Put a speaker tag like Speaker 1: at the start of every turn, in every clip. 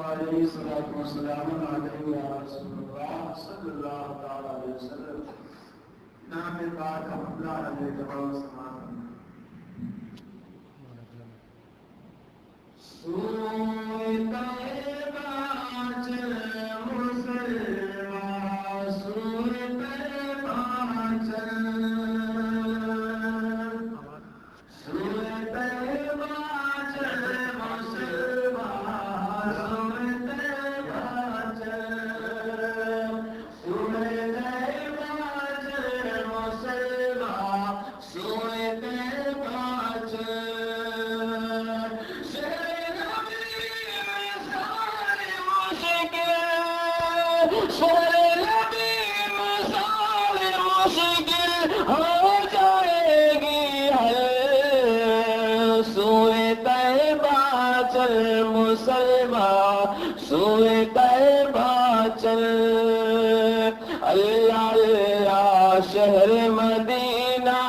Speaker 1: علیہ الصلوۃ والسلام علیہ یا رسول اللہ صلی اللہ تعالی علیہ وسلم. نام پاک اللہ علیہ جواب سمان سوئے طیبہ چل مسلمان سوئے طیبہ چل سوئے طیبہ چل مسلمان سوئے طیبہ چل سوئے طیبہ چل مسلمان سوئے طیبہ چل شہر نبی مثال مشکل ہو جائے گی حل سوئے طیبہ چل مسلمان سوئے طیبہ چل. اللہ اللہ شہر مدینہ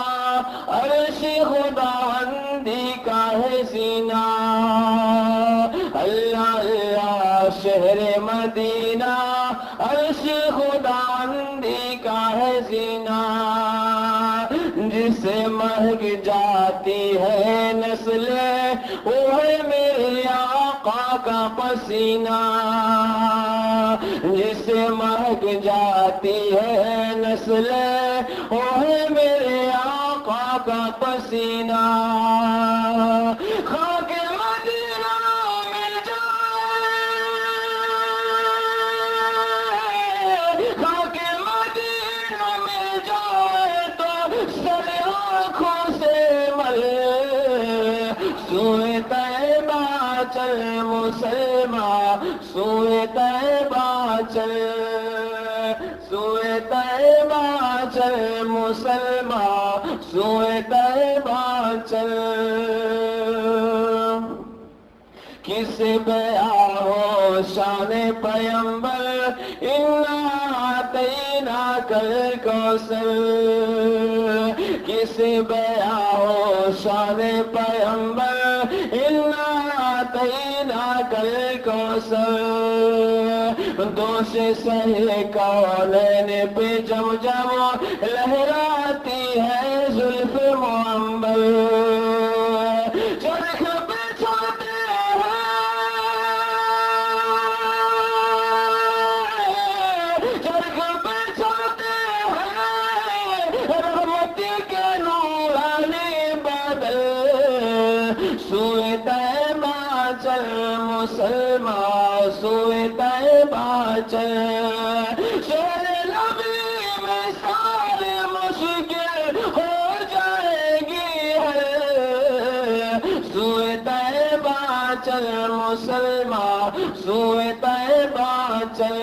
Speaker 1: عرش خداوندی کا ہے سینہ. اللہ اللہ شہر مدینہ عرش خداوندی کا ہے زینہ. جس سے مہک جاتی ہے نسلیں وہ ہے میرے آقا کا پسینہ. جس سے مہک جاتی ہے نسلیں وہ ہے میرے آقا کا پسینہ. خاک مدینہ مل جائے خاک مدینہ مل جائے تو سر آنکھوں سے مل سوئے طیبہ چل مسلمان سوئے طیبہ چل سوئے طیبہ چل مسلمان سوئے طیبہ چل. کس بیاں ہو شان پیمبر انا اعطیناک الکوثر. کس بیاں ہو شان پیمبر انا اعطیناک الکوثر. دوش سہے کونین پہ جم جم لہراتی ہے زلف معنبر. چرخ پہ چھوٹے چرخ پہ چھوٹے ہیں رحمت کے نورانی بادل. سوئے طیبہ چل مسلمان سوئے طیبہ چل. شہر نبی میں سارے مشکل ہو جائے گی ہر سوئے طیبہ چل مسلمان سوئے طیبہ چل.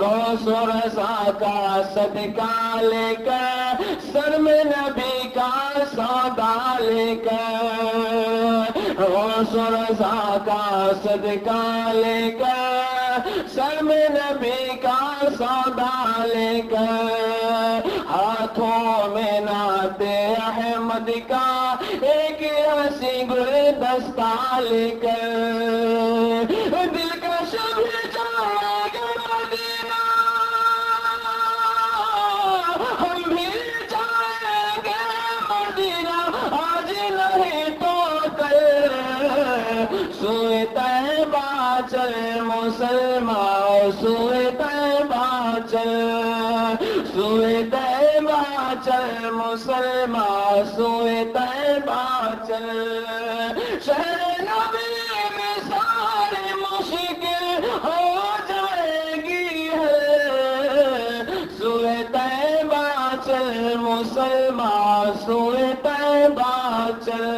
Speaker 1: غوث و رضا کا صدقہ لے کر سر میں نبی کا سودا لے کر. غوث و رضا کا صدقہ لے کر سر میں نبی کا سودا لے کر. ہاتھوں میں نعت احمد کا ایک ہنسی گلدستہ لے کر. دل کا شب جائے گا مدینہ ہم بھی جائیں گے مدینہ آج نہیں تو کل. سوئے طیبہ چل مسلمان سوئے طیبہ چل سوئے طیبہ چل مسلمان سوئے طیبہ چل. شہر نبی میں سارے مشکل ہو جائے گی ہے سوئے طیبہ چل مسلمان سوئے طیبہ چل.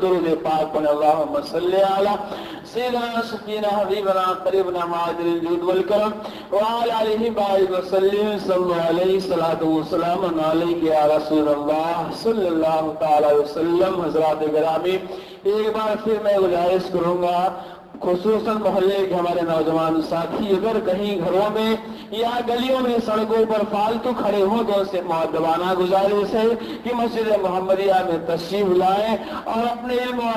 Speaker 1: درود پاک پڑھ اللہم صلی علی سیدنا سکینہ حبیبنا قریبنا معادل الجود والکرم وعلى آلہ بارک وسلم صلی علیہ الصلوۃ والسلام علیک یا رسول اللہ صلی اللہ تعالی وسلم. حضرات گرامی ایک بار پھر میں گزارش کروں گا خصوصاً محلے کے ہمارے نوجوان ساتھی اگر کہیں گھروں میں یا گلیوں میں سڑکوں پر فالتو کھڑے ہوں تو اسے مؤدبانہ گزارش ہے کہ مسجد محمدیہ میں تشریف لائیں اور اپنے علم و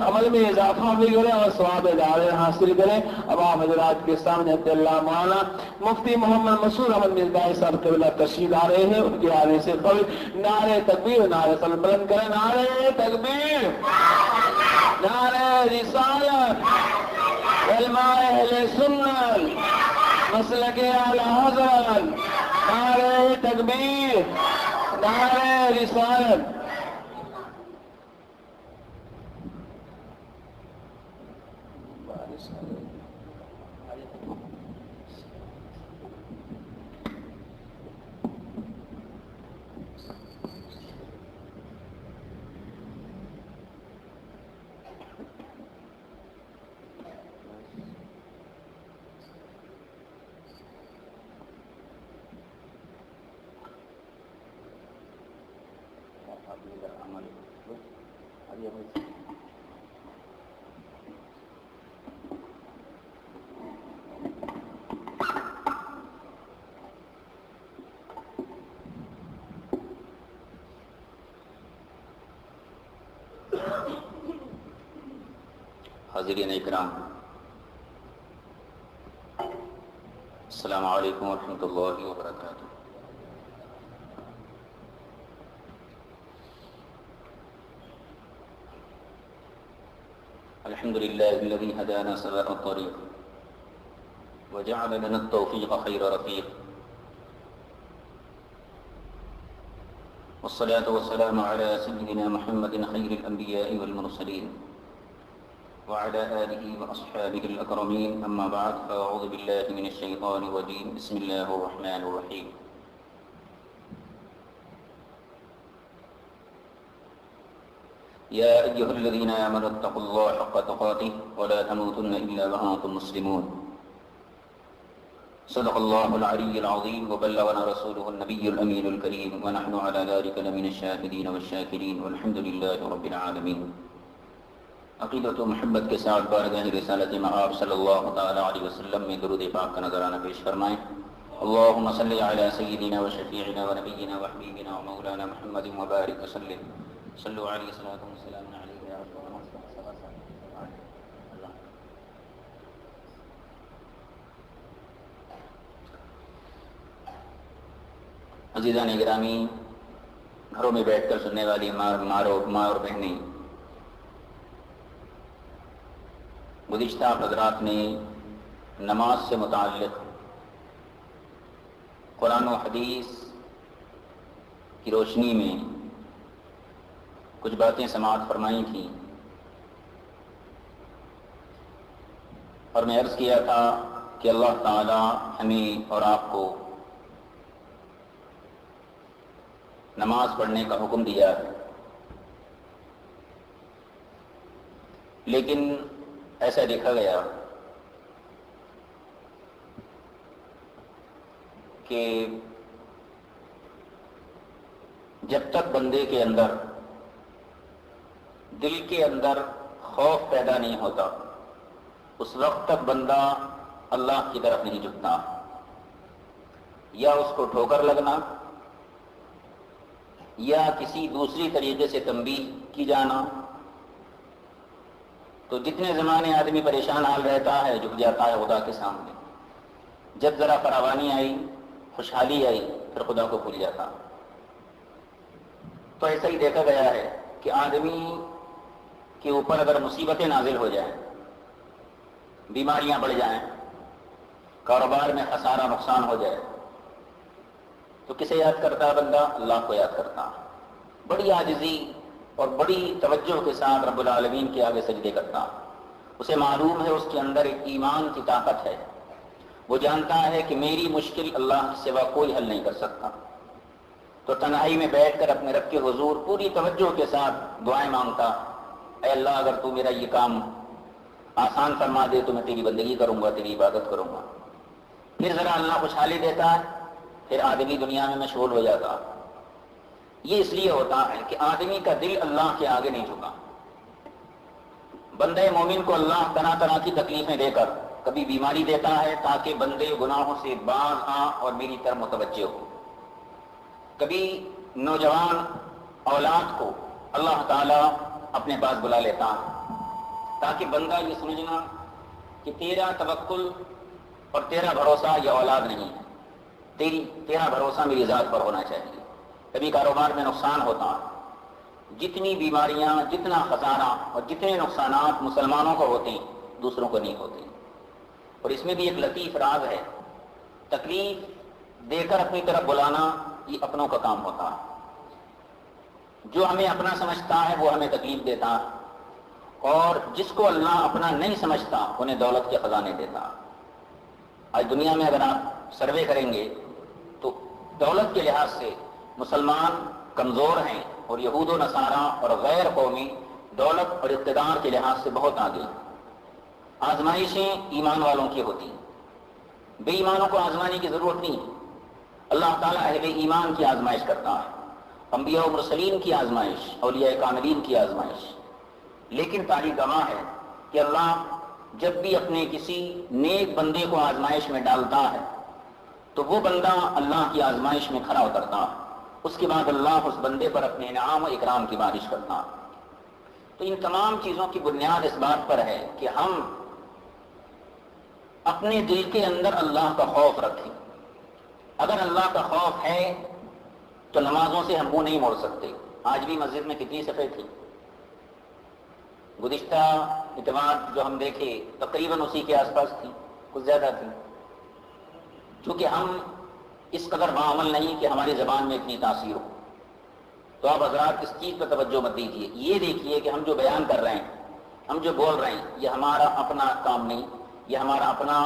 Speaker 1: عمل میں اضافہ بھی کریں اور ثواب دار حاصل کریں۔ اب آپ حضرات کے سامنے اللہ مولانا مفتی محمد مسعود احمد مصباحی صاحب قبلہ تشریف لا رہے ہیں، ان کے آنے سے قبل نعرہ تکبیر نعرہ صلوات بلند کریں۔ نعرہ تکبیر، نعرہ رسالت، علماء اہل سنت، مسلک اعلی حضرت، نعرہ تکبیر، نعرہ رسالت۔
Speaker 2: حاضرین اکرام، السلام علیکم ورحمۃ اللہ وبرکاتہ۔ الحمد للہ الذی ہدانا صراط الطریق وجعل لنا التوفیق خیر رفیق، والصلاة والسلام علی سیدنا محمد خیر الانبیاء والمرسلین وعلى آله وأصحابه الأكرمين، أما بعد، فأعوذ بالله من الشيطان الرجيم، بسم الله الرحمن الرحيم۔ يا أيها الذين آمنوا اتقوا الله حق تقاته ولا تموتن إلا وأنتم مسلمون۔ صدق الله العلي العظيم وبلغنا رسوله النبي الأمين الكريم، ونحن على ذلك لمن الشاهدين والشاكرين، والحمد لله رب العالمين۔ عقیدت و محبت کے ساتھ بارگاہ رسالت مآب صلی اللہ تعالی علیہ وسلم میں درود پاک کا نذرانہ پیش فرمائیں۔ اللہم صلی علی سیدنا و شفیعنا و نبینا و حبیبنا و مولانا محمد وبارک وسلم، صلو علیہ صلاۃ و سلام علیہ یا رسول اللہ۔ عزیزان گرامی، گھروں میں بیٹھ کر سننے والی ماں اور بہنیں، گزشتہ حضرات نے نماز سے متعلق قرآن و حدیث کی روشنی میں کچھ باتیں سماعت فرمائی تھیں، اور میں عرض کیا تھا کہ اللہ تعالی ہمیں اور آپ کو نماز پڑھنے کا حکم دیا ہے، لیکن ایسا دیکھا گیا کہ جب تک بندے کے اندر، دل کے اندر خوف پیدا نہیں ہوتا، اس وقت تک بندہ اللہ کی طرف نہیں جھکتا، یا اس کو ٹھوکر لگنا یا کسی دوسری طریقے سے تنبیہ کی جانا، تو جتنے زمانے آدمی پریشان حال رہتا ہے جھک جاتا ہے خدا کے سامنے، جب ذرا فراوانی آئی، خوشحالی آئی، پھر خدا کو بھول جاتا۔ تو ایسا ہی دیکھا گیا ہے کہ آدمی کے اوپر اگر مصیبتیں نازل ہو جائیں، بیماریاں بڑھ جائیں، کاروبار میں خسارہ نقصان ہو جائے، تو کسے یاد کرتا ہے بندہ؟ اللہ کو یاد کرتا، بڑی عاجزی اور بڑی توجہ کے ساتھ رب العالمین کے آگے سجدے کرتا۔ اسے معلوم ہے اس کے اندر ایک ایمان کی طاقت ہے، وہ جانتا ہے کہ میری مشکل اللہ کے سوا کوئی حل نہیں کر سکتا، تو تنہائی میں بیٹھ کر اپنے رب کے حضور پوری توجہ کے ساتھ دعائیں مانگتا، اے اللہ اگر تو میرا یہ کام آسان فرما دے تو میں تیری بندگی کروں گا، تیری عبادت کروں گا۔ پھر ذرا اللہ خوشحالی دیتا ہے، پھر آدمی دنیا میں مشغول ہو جاتا۔ یہ اس لیے ہوتا ہے کہ آدمی کا دل اللہ کے آگے نہیں جھکا، بندے مومن کو اللہ طرح طرح کی تکلیفیں دے کر کبھی بیماری دیتا ہے تاکہ بندے گناہوں سے باز آ اور میری طرف متوجہ ہو. کبھی نوجوان اولاد کو اللہ تعالیٰ اپنے پاس بلا لیتا ہے تاکہ بندہ یہ سمجھنا کہ تیرا توکل اور تیرا بھروسہ یہ اولاد نہیں ہے، تیرا بھروسہ میری ذات پر ہونا چاہیے. کبھی کاروبار میں نقصان ہوتا ہے. جتنی بیماریاں، جتنا خسارہ اور جتنے نقصانات مسلمانوں کو ہوتے ہیں دوسروں کو نہیں ہوتے. اور اس میں بھی ایک لطیف راز ہے، تکلیف دے کر اپنی طرف بلانا یہ اپنوں کا کام ہوتا ہے. جو ہمیں اپنا سمجھتا ہے وہ ہمیں تکلیف دیتا ہے، اور جس کو اللہ اپنا نہیں سمجھتا انہیں دولت کے خزانے دیتا. آج دنیا میں اگر آپ سروے کریں گے تو دولت کے لحاظ سے مسلمان کمزور ہیں، اور یہود و نصارہ اور غیر قومی دولت اور اقتدار کے لحاظ سے بہت آگے. آزمائشیں ایمان والوں کی ہوتی ہیں، بے ایمانوں کو آزمانے کی ضرورت نہیں. اللہ تعالیٰ اہل ایمان کی آزمائش کرتا ہے، انبیاء و مرسلین کی آزمائش، اولیاء کاملین کی آزمائش. لیکن تاریخ گواہ ہے کہ اللہ جب بھی اپنے کسی نیک بندے کو آزمائش میں ڈالتا ہے تو وہ بندہ اللہ کی آزمائش میں کھڑا اترتا ہے. اس کے بعد اللہ اس بندے پر اپنے انعام و اکرام کی بارش کرتا ہے. تو ان تمام چیزوں کی بنیاد اس بات پر ہے کہ ہم اپنے دل کے اندر اللہ کا خوف رکھیں. اگر اللہ کا خوف ہے تو نمازوں سے ہم منہ نہیں موڑ سکتے. آج بھی مسجد میں کتنی صفیں تھی؟ گزشتہ اتوار جو ہم دیکھے تقریباً اسی کے آس پاس تھی، کچھ زیادہ تھی. چونکہ ہم اس قدر باعمل نہیں کہ ہماری زبان میں اتنی تاثیر ہو، تو آپ حضرات اس چیز پر توجہ مت دیجیے. یہ دیکھیے کہ ہم جو بیان کر رہے ہیں، ہم جو بول رہے ہیں، یہ ہمارا اپنا کام نہیں، یہ ہمارا اپنا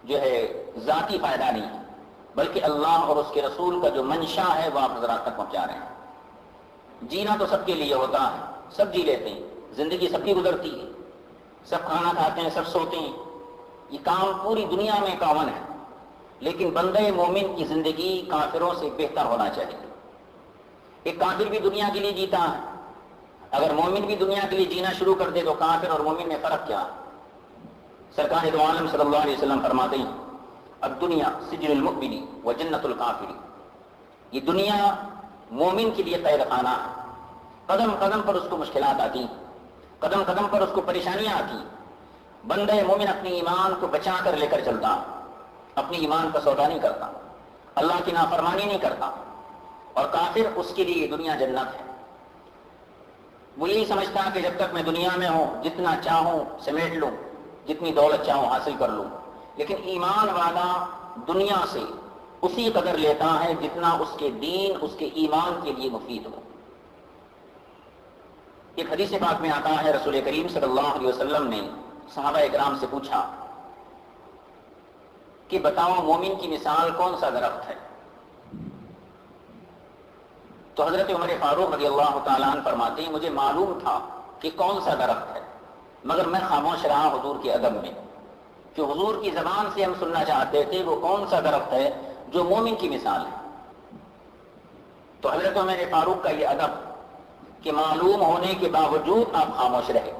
Speaker 2: جو ہے ذاتی فائدہ نہیں ہے، بلکہ اللہ اور اس کے رسول کا جو منشا ہے وہ آپ حضرات تک پہنچا رہے ہیں. جینا تو سب کے لیے ہوتا ہے، سب جی لیتے ہیں، زندگی سب کی گزرتی ہے، سب کھانا کھاتے ہیں، سب سوتے ہیں. یہ کام پوری دنیا میں کامن ہے. لیکن بندہ مومن کی زندگی کافروں سے بہتر ہونا چاہیے. ایک کافر بھی دنیا کے لیے جیتا ہے، اگر مومن بھی دنیا کے لیے جینا شروع کر دے تو کافر اور مومن میں فرق کیا ہے؟ سرکار دو عالم صلی اللہ علیہ وسلم فرماتے ہیں اب دنیا سجن المؤمن و جنت الکافر. یہ دنیا مومن کے لیے قید خانہ ہے. قدم قدم پر اس کو مشکلات آتی، قدم قدم پر اس کو پریشانیاں آتی. بندہ مومن اپنی ایمان کو بچا کر لے کر چلتا، اپنی ایمان کا سودا نہیں کرتا، اللہ کی نافرمانی نہیں کرتا. اور کافر اس کے لیے دنیا جنت ہے. وہ یہی سمجھتا کہ جب تک میں دنیا میں ہوں جتنا چاہوں سمیٹ لوں، جتنی دولت چاہوں حاصل کر لوں. لیکن ایمان والا دنیا سے اسی قدر لیتا ہے جتنا اس کے دین، اس کے ایمان کے لیے مفید ہو. ایک حدیث پاک میں آتا ہے رسول کریم صلی اللہ علیہ وسلم نے صحابہ اکرام سے پوچھا کہ بتاؤ مومن کی مثال کون سا درخت ہے؟ تو حضرت عمر فاروق رضی اللہ تعالیٰ عنہ فرماتے ہیں مجھے معلوم تھا کہ کون سا درخت ہے، مگر میں خاموش رہا حضور کے ادب میں، کہ حضور کی زبان سے ہم سننا چاہتے تھے وہ کون سا درخت ہے جو مومن کی مثال ہے. تو حضرت عمر فاروق کا یہ ادب کہ معلوم ہونے کے باوجود آپ خاموش رہے.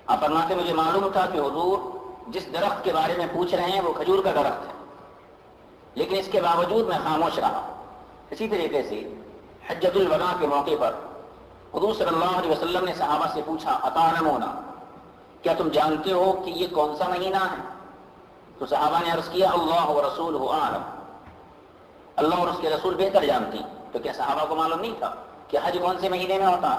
Speaker 2: آپ فرماتے مجھے معلوم تھا کہ حضور جس درخت کے بارے میں پوچھ رہے ہیں وہ کھجور کا درخت ہے، لیکن اس کے باوجود میں خاموش رہا. اسی طریقے سے حجۃ الوداع کے موقع پر حضور صلی اللہ علیہ وسلم نے صحابہ سے پوچھا اتعلمون، کیا تم جانتے ہو کہ یہ کون سا مہینہ ہے؟ تو صحابہ نے عرض کیا اللہ و رسولہ اعلم، اللہ اور اس کے رسول بہتر جانتے ہیں. تو کیا صحابہ کو معلوم نہیں تھا کہ حج کون سے مہینے میں ہوتا؟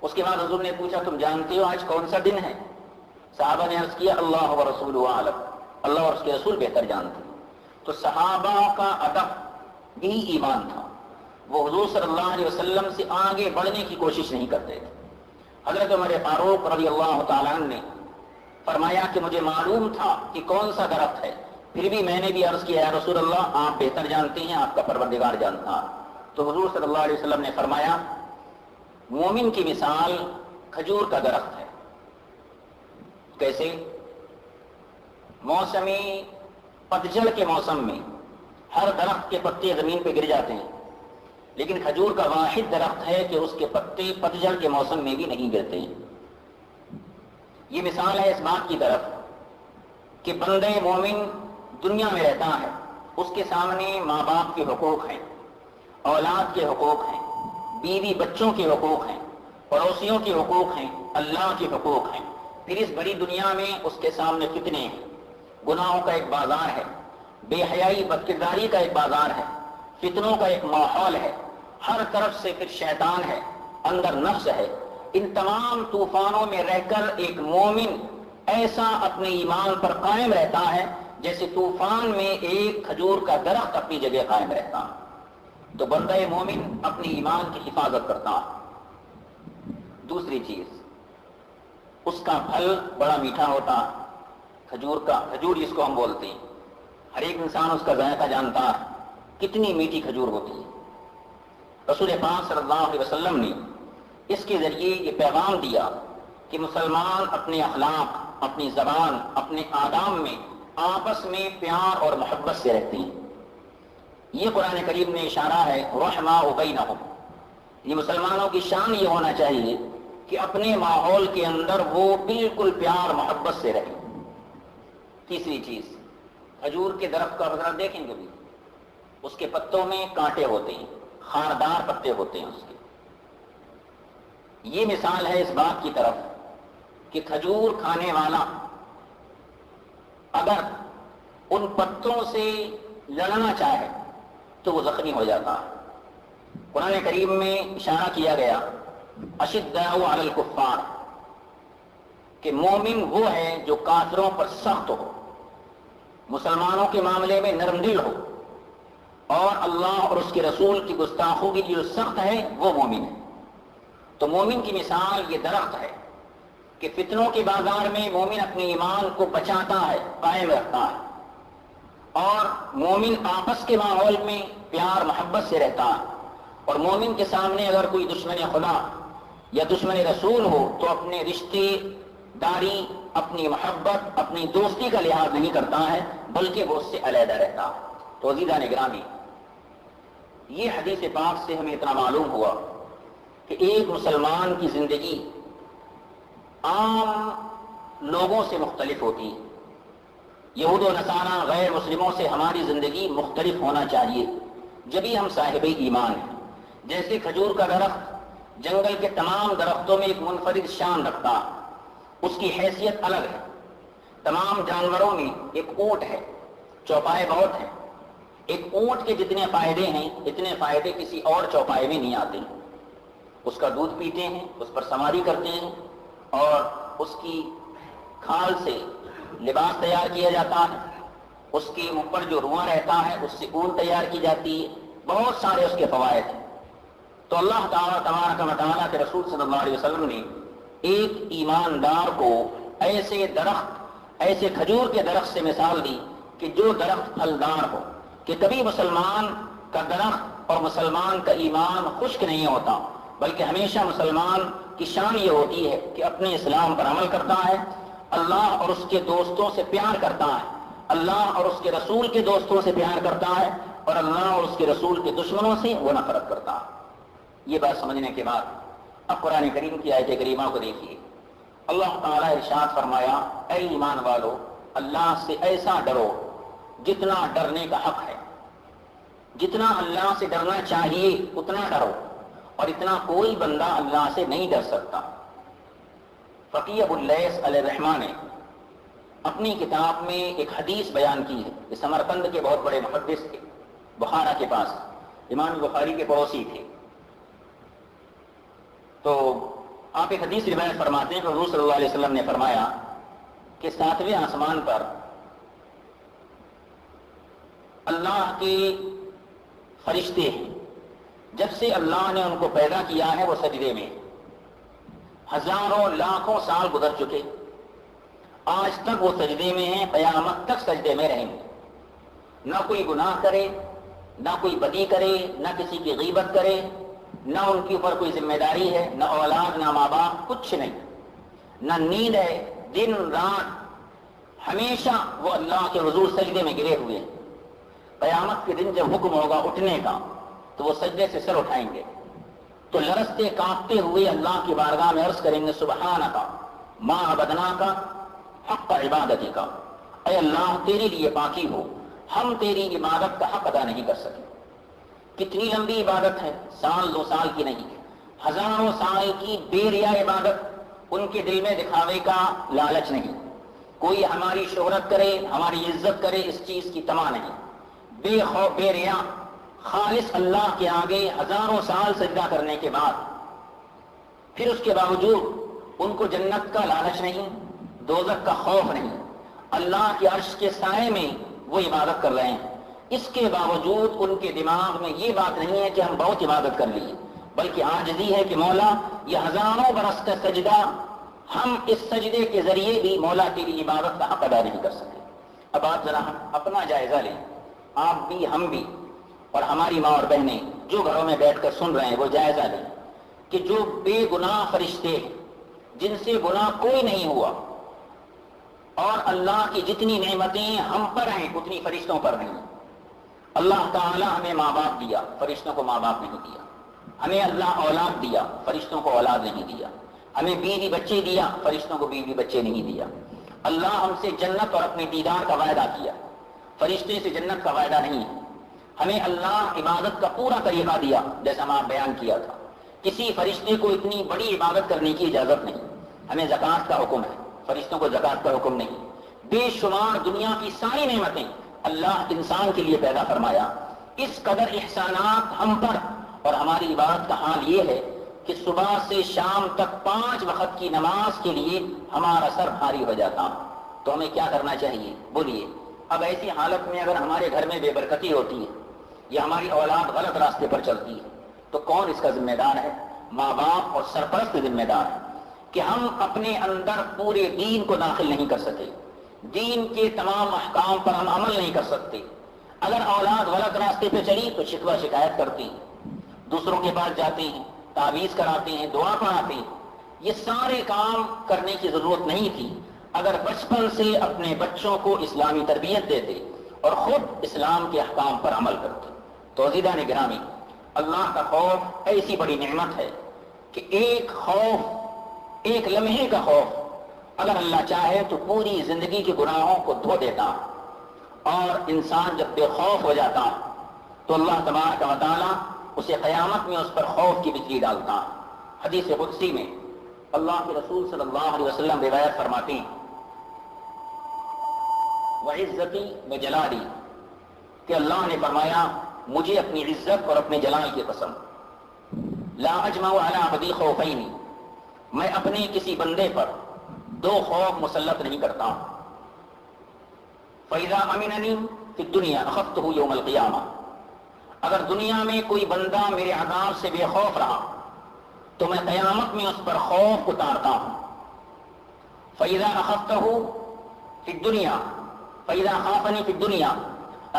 Speaker 2: اس کے بعد حضور نے پوچھا تم جانتے ہو آج کون سا دن ہے؟ صحابہ نے عرض کیا اللہ و رسولہ اعلم، اللہ اور اس کے رسول بہتر جانتے ہیں. تو صحابہ کا ادب بھی ایمان تھا. وہ حضور صلی اللہ علیہ وسلم سے آگے بڑھنے کی کوشش نہیں کرتے تھے. حضرت عمر فاروق رضی اللہ تعالیٰ عنہ نے فرمایا کہ مجھے معلوم تھا کہ کون سا درخت ہے، پھر بھی میں نے بھی عرض کیا یا رسول اللہ آپ بہتر جانتے ہیں، آپ کا پروردگار جانتا. تو حضور صلی اللہ علیہ وسلم نے فرمایا مومن کی مثال کھجور کا درخت ہے. کیسے؟ موسمی پتجھڑ کے موسم میں ہر درخت کے پتے زمین پہ گر جاتے ہیں، لیکن کھجور کا واحد درخت ہے کہ اس کے پتے پتجھڑ کے موسم میں بھی نہیں گرتے ہیں۔ یہ مثال ہے اس بات کی طرف کہ بندے مومن دنیا میں رہتا ہے، اس کے سامنے ماں باپ کے حقوق ہیں، اولاد کے حقوق ہیں، بیوی بچوں کے حقوق ہیں، پڑوسیوں کے حقوق ہیں، اللہ کے حقوق ہیں۔ پھر اس بڑی دنیا میں اس کے سامنے فتنے ہیں، گناہوں کا ایک بازار ہے، بے حیائی بدکرداری کا ایک بازار ہے، فتنوں کا ایک ماحول ہے، ہر طرف سے پھر شیطان ہے، اندر نفس ہے۔ ان تمام طوفانوں میں رہ کر ایک مومن ایسا اپنے ایمان پر قائم رہتا ہے جیسے طوفان میں ایک کھجور کا درخت اپنی جگہ قائم رہتا ہے۔ تو بندہ مومن اپنی ایمان کی حفاظت کرتا ہے۔ دوسری چیز، اس کا پھل بڑا میٹھا ہوتا ہے، کھجور جس کو ہم بولتے ہیں، ہر ایک انسان اس کا ذائقہ جانتا ہے، کتنی میٹھی کھجور ہوتی ہے۔ رسول پاک صلی اللہ علیہ وسلم نے اس کے ذریعے یہ پیغام دیا کہ مسلمان اپنے اخلاق، اپنی زبان، اپنے آداب میں آپس میں پیار اور محبت سے رہتے ہیں۔ یہ قرآن کریم میں اشارہ ہے رحماء بینہم، یہ مسلمانوں کی شان یہ ہونا چاہیے کہ اپنے ماحول کے اندر وہ بالکل پیار محبت سے رہیں۔ تیسری چیز، کھجور کے درخت کا حضرات دیکھیں گے بھی، اس کے پتوں میں کانٹے ہوتے ہیں، خاردار پتے ہوتے ہیں اس کے۔ یہ مثال ہے اس بات کی طرف کہ کھجور کھانے والا اگر ان پتوں سے لڑنا چاہے تو وہ زخمی ہو جاتا ہے۔ قرآن کریم میں اشارہ کیا گیا اشداء علی الکفار، کہ مومن وہ ہے جو کافروں پر سخت ہو، مسلمانوں کے معاملے میں نرم دل ہو، اور اللہ اور اس کے رسول کی گستاخوں کی جو سخت ہے وہ مومن ہے۔ تو مومن کی مثال یہ درخت ہے کہ فتنوں کے بازار میں مومن اپنے ایمان کو بچاتا ہے، قائم رکھتا ہے، اور مومن آپس کے ماحول میں پیار محبت سے رہتا ہے، اور مومن کے سامنے اگر کوئی دشمن خدا یا دشمن رسول ہو تو اپنے رشتے داری، اپنی محبت، اپنی دوستی کا لحاظ نہیں کرتا ہے بلکہ وہ اس سے علیحدہ رہتا ہے۔ تو عزیزان گرامی، یہ حدیث پاک سے ہمیں اتنا معلوم ہوا کہ ایک مسلمان کی زندگی عام لوگوں سے مختلف ہوتی ہے۔ یہود و نصارہ غیر مسلموں سے ہماری زندگی مختلف ہونا چاہیے، جبھی ہم صاحب ایمان ہیں۔ جیسے کھجور کا درخت جنگل کے تمام درختوں میں ایک منفرد شان رکھتا ہے، اس کی حیثیت الگ ہے۔ تمام جانوروں میں ایک اونٹ ہے، چوپائے بہت ہیں، ایک اونٹ کے جتنے فائدے ہیں اتنے فائدے کسی اور چوپائے میں نہیں آتے۔ اس کا دودھ پیتے ہیں، اس پر سواری کرتے ہیں، اور اس کی کھال سے لباس تیار کیا جاتا ہے، اس کے منہ پر جو رواں رہتا ہے اس سے اون تیار کی جاتی ہے، بہت سارے اس کے فوائد ہیں۔ تو اللہ تعالیٰ تبارک و تعالیٰ کے رسول صلی اللہ علیہ وسلم نے ایک ایماندار کو ایسے درخت، ایسے کھجور کے درخت سے مثال دی کہ جو درخت پھلدار ہو، کہ کبھی مسلمان کا درخت اور مسلمان کا ایمان خشک نہیں ہوتا، بلکہ ہمیشہ مسلمان کی شان یہ ہوتی ہے کہ اپنے اسلام پر عمل کرتا ہے، اللہ اور اس کے دوستوں سے پیار کرتا ہے، اللہ اور اس کے رسول کے دوستوں سے پیار کرتا ہے، اور اللہ اور اس کے رسول کے دشمنوں سے وہ نفرت کرتا ہے۔ یہ بات سمجھنے کے بعد اب قرآن کریم کی آیت کریمہ کو دیکھیے۔ اللہ تعالیٰ ارشاد فرمایا، اے ایمان والو، اللہ سے ایسا ڈرو جتنا ڈرنے کا حق ہے، جتنا اللہ سے ڈرنا چاہیے اتنا ڈرو، اور اتنا کوئی بندہ اللہ سے نہیں ڈر سکتا۔ فقیہ ابو اللیث علیہ الرحمہ نے اپنی کتاب میں ایک حدیث بیان کی ہے۔ یہ سمرقند کے بہت بڑے محدث تھے، بخارا کے پاس، امام بخاری کے پڑوسی تھے۔ تو آپ ایک حدیث روایت فرماتے ہیں کہ حضور صلی اللہ علیہ وسلم نے فرمایا کہ 7ویں آسمان پر اللہ کے فرشتے ہیں، جب سے اللہ نے ان کو پیدا کیا ہے وہ سجدے میں، ہزاروں لاکھوں سال گزر چکے، آج تک وہ سجدے میں ہیں، قیامت تک سجدے میں رہیں گے۔ نہ کوئی گناہ کرے، نہ کوئی بدی کرے، نہ کسی کی غیبت کرے، نہ ان کے اوپر کوئی ذمہ داری ہے، نہ اولاد، نہ ماں باپ، کچھ نہیں، نہ نیند ہے، دن رات ہمیشہ وہ اللہ کے حضور سجدے میں گرے ہوئے ہیں۔ قیامت کے دن جب حکم ہوگا اٹھنے کا تو وہ سجدے سے سر اٹھائیں گے تو لرزتے کانپتے ہوئے اللہ کی بارگاہ میں عرض کریں گے سبحانک ما عبدناک حق عبادتی کا، اے اللہ تیرے لیے پاکی ہو، ہم تیری عبادت کا حق ادا نہیں کر سکے۔ کتنی لمبی عبادت ہے، سال 2 سال کی نہیں، ہزاروں سال کی بے ریا عبادت۔ ان کے دل میں دکھاوے کا لالچ نہیں، کوئی ہماری شہرت کرے، ہماری عزت کرے، اس چیز کی تما نہیں، بے خوف بے ریا، خالص اللہ کے آگے ہزاروں سال سجدہ کرنے کے بعد پھر اس کے باوجود ان کو جنت کا لالچ نہیں، دوزخ کا خوف نہیں، اللہ کے عرش کے سائے میں وہ عبادت کر رہے ہیں، اس کے باوجود ان کے دماغ میں یہ بات نہیں ہے کہ ہم بہت عبادت کر لیے، بلکہ عاجزی ہے کہ مولا یہ ہزاروں برس کا سجدہ ہم اس سجدے کے ذریعے بھی مولا تیری عبادت کا حق ادا نہیں کر سکے۔ اب آپ ذرا اپنا جائزہ لیں، آپ بھی ہم بھی اور ہماری ماں اور بہنیں جو گھروں میں بیٹھ کر سن رہے ہیں وہ جائزہ لیں کہ جو بے گناہ فرشتے جن سے گناہ کوئی نہیں ہوا، اور اللہ کی جتنی نعمتیں ہم پر ہیں اتنی فرشتوں پر نہیں۔ اللہ تعالی ہمیں ماں باپ دیا، فرشتوں کو ماں باپ نہیں دیا، ہمیں اللہ اولاد دیا، فرشتوں کو اولاد نہیں دیا، ہمیں بیوی بچے دیا، فرشتوں کو بیوی بچے نہیں دیا، اللہ ہم سے جنت اور اپنے دیدار کا وعدہ کیا، فرشتے سے جنت کا وعدہ نہیں ہے، ہمیں اللہ عبادت کا پورا طریقہ دیا جیسا میں بیان کیا تھا، کسی فرشتے کو اتنی بڑی عبادت کرنے کی اجازت نہیں، ہمیں زکوٰۃ کا حکم ہے، فرشتوں کو زکوٰۃ کا حکم نہیں، بے شمار دنیا کی ساری نعمتیں اللہ انسان کے لیے پیدا فرمایا، اس قدر احسانات ہم پر، اور ہماری عبادت کا حال یہ ہے کہ صبح سے شام تک 5 وقت کی نماز کے لیے ہمارا سر بھاری ہو جاتا، تو ہمیں کیا کرنا چاہیے بولیے؟ اب ایسی حالت میں اگر ہمارے گھر میں بے برکتی ہوتی ہے یا ہماری اولاد غلط راستے پر چلتی ہے تو کون اس کا ذمہ دار ہے؟ ماں باپ اور سرپرست ذمہ دار ہے کہ ہم اپنے اندر پورے دین کو داخل نہیں کر سکے، دین کے تمام احکام پر ہم عمل نہیں کر سکتے۔ اگر اولاد غلط راستے پہ چلی تو شکوہ شکایت کرتی ہیں، دوسروں کے پاس جاتے ہیں، تعویذ کراتے ہیں، دعا پڑھاتے ہیں، یہ سارے کام کرنے کی ضرورت نہیں تھی اگر بچپن سے اپنے بچوں کو اسلامی تربیت دیتے اور خود اسلام کے احکام پر عمل کرتے۔ تو عزیزان گرامی، اللہ کا خوف ایسی بڑی نعمت ہے کہ ایک خوف، ایک لمحے کا خوف اگر اللہ چاہے تو پوری زندگی کے گناہوں کو دھو دیتا، اور انسان جب بے خوف ہو جاتا تو اللہ تبارک و تعالیٰ اسے قیامت میں اس پر خوف کی بجلی ڈالتا۔ حدیث قدسی میں اللہ کے رسول صلی اللہ علیہ وسلم روایت فرماتے ہیں وعزتی وجلالی، کہ اللہ نے فرمایا مجھے اپنی عزت اور اپنے جلال کی قسم، لا اجمع علی عبدی خوفین، میں اپنے کسی بندے پر 2 خوف مسلط نہیں کرتا ہوں، فَإِذَا أَمِنَنِي فِي الدُّنْيَا أَخَفْتُهُ يَوْمَ الْقِيَامَةِ، اگر دنیا میں کوئی بندہ میرے عذاب سے بے خوف رہا تو میں قیامت میں اس پر خوف اتارتا ہوں، فَإِذَا أَخَفْتَهُ فِي الدُّنْيا فَإِذَا خَافَنِي فِي الدُّنْيا،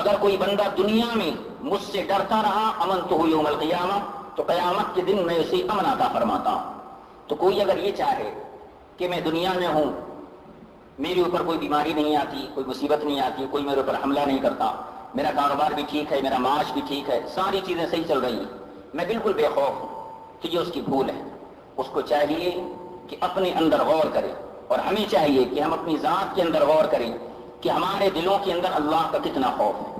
Speaker 2: اگر کوئی بندہ دنیا میں مجھ سے ڈرتا رہا أَمَنْتُهُ يَوْمَ الْقِيَامَةِ، تو قیامت کے دن میں اسے امن عطا فرماتا ہوں۔ تو کوئی اگر یہ چاہے کہ میں دنیا میں ہوں، میرے اوپر کوئی بیماری نہیں آتی، کوئی مصیبت نہیں آتی، کوئی میرے اوپر حملہ نہیں کرتا، میرا کاروبار بھی ٹھیک ہے، میرا معاش بھی ٹھیک ہے، ساری چیزیں صحیح چل رہی ہیں، میں بالکل بے خوف ہوں، تو یہ اس کی بھول ہے۔ اس کو چاہیے کہ اپنے اندر غور کرے، اور ہمیں چاہیے کہ ہم اپنی ذات کے اندر غور کریں کہ ہمارے دلوں کے اندر اللہ کا کتنا خوف ہے۔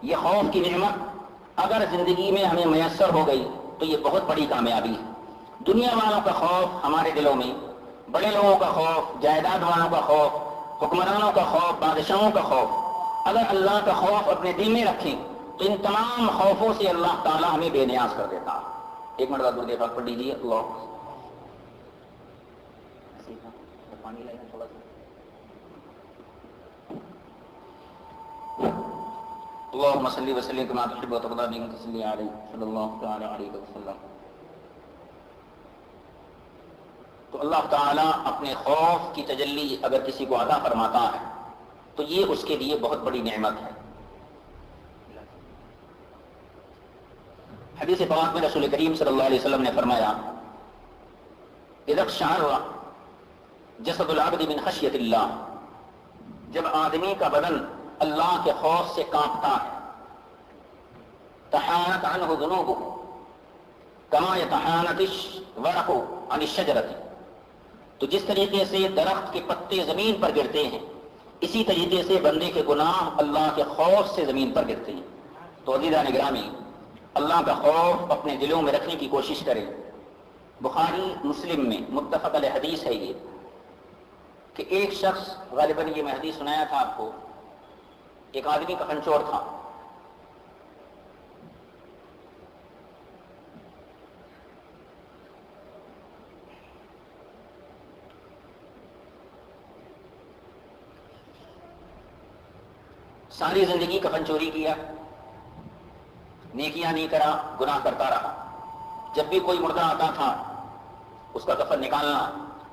Speaker 2: یہ خوف کی نعمت اگر زندگی میں ہمیں میسر ہو گئی تو یہ بہت بڑی کامیابی ہے۔ دنیا والوں کا خوف ہمارے دلوں میں، بڑے لوگوں کا خوف، جائیداد والوں کا خوف، حکمرانوں کا خوف، بادشاہوں کا خوف، اگر اللہ کا خوف اپنے دل میں رکھیں تو ان تمام خوفوں سے اللہ تعالیٰ ہمیں بے نیاز کر دیتا۔ ایک منٹ بعد درود پاک پڑھ لیجیے۔ اللہ پانی لائیں تھوڑا سا۔ اللهم صل وسلم كما تحب وترضى بك صلی علیہ صلی اللہ تعالی علیہ وسلم۔ تو اللہ تعالیٰ اپنے خوف کی تجلی اگر کسی کو عطا فرماتا ہے تو یہ اس کے لیے بہت بڑی نعمت ہے۔ حدیث پاک میں رسول کریم صلی اللہ علیہ وسلم نے فرمایا اذا اقشعر جسد العبد من خشیت اللہ، جب آدمی کا بدن اللہ کے خوف سے کانپتا ہے، تحانت عنہ ذنوبہ کما یتحانت الورق عن الشجرۃ، تو جس طریقے سے درخت کے پتے زمین پر گرتے ہیں اسی طریقے سے بندے کے گناہ اللہ کے خوف سے زمین پر گرتے ہیں۔ تو عزیزان گرامی، اللہ کا خوف اپنے دلوں میں رکھنے کی کوشش کریں۔ بخاری مسلم میں متفق علیہ حدیث ہے یہ کہ ایک شخص، غالباً یہ میں حدیث سنایا تھا آپ کو، ایک آدمی کفن چور تھا، ساری زندگی کفن چوری کیا، نیکیاں نہیں کرا، گناہ کرتا رہا۔ جب بھی کوئی مردہ آتا تھا اس کا کفن نکالنا،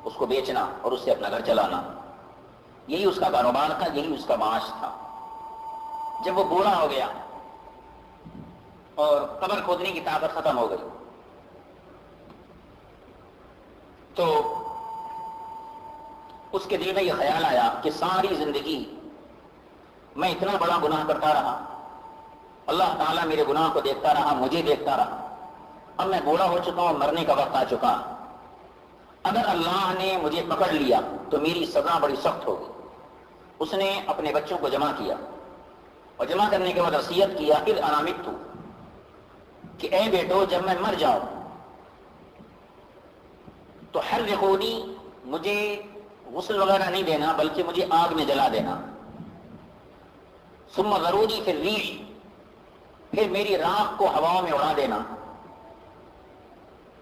Speaker 2: اس کو بیچنا اور اس سے اپنا گھر چلانا، یہی اس کا کاروبار تھا، یہی اس کا معاش تھا۔ جب وہ بوڑھا ہو گیا اور قبر کھودنے کی طاقت ختم ہو گئی تو اس کے دل میں یہ خیال آیا کہ ساری زندگی میں اتنا بڑا گناہ کرتا رہا، اللہ تعالیٰ میرے گناہ کو دیکھتا رہا، مجھے دیکھتا رہا، اب میں بوڑھا ہو چکا ہوں، مرنے کا وقت آ چکا، اگر اللہ نے مجھے پکڑ لیا تو میری سزا بڑی سخت ہوگی۔ اس نے اپنے بچوں کو جمع کیا اور جمع کرنے کے بعد وصیت کیا اذ انا مت، کہ اے بیٹو جب میں مر جاؤں تو حرقونی، مجھے غسل وغیرہ نہیں دینا بلکہ مجھے آگ میں جلا دینا، ثم ذرونی فی الریح، پھر میری راکھ کو ہواؤں میں اڑا دینا،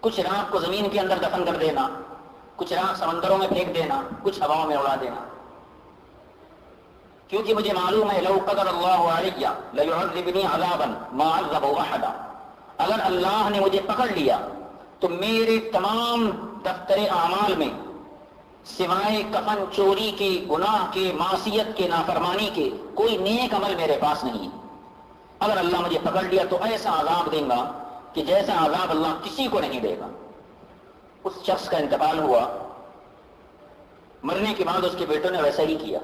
Speaker 2: کچھ راکھ کو زمین کے اندر دفن کر دینا، کچھ راکھ سمندروں میں پھینک دینا، کچھ ہواؤں میں اڑا دینا، کیونکہ مجھے معلوم ہے لو قدر اللہ علیہ لیعذبنی عذابا ما عذب احدا، اگر اللہ نے مجھے پکڑ لیا تو میرے تمام دفتر اعمال میں سوائے کفن چوری کے، گناہ کے، معصیت کے، نافرمانی کے کوئی نیک عمل میرے پاس نہیں ہے۔ اگر اللہ مجھے پکڑ لیا تو ایسا عذاب دیں گا کہ جیسا عذاب اللہ کسی کو نہیں دے گا۔ اس شخص کا انتقال ہوا، مرنے کے بعد اس کے بیٹوں نے ویسا ہی کیا،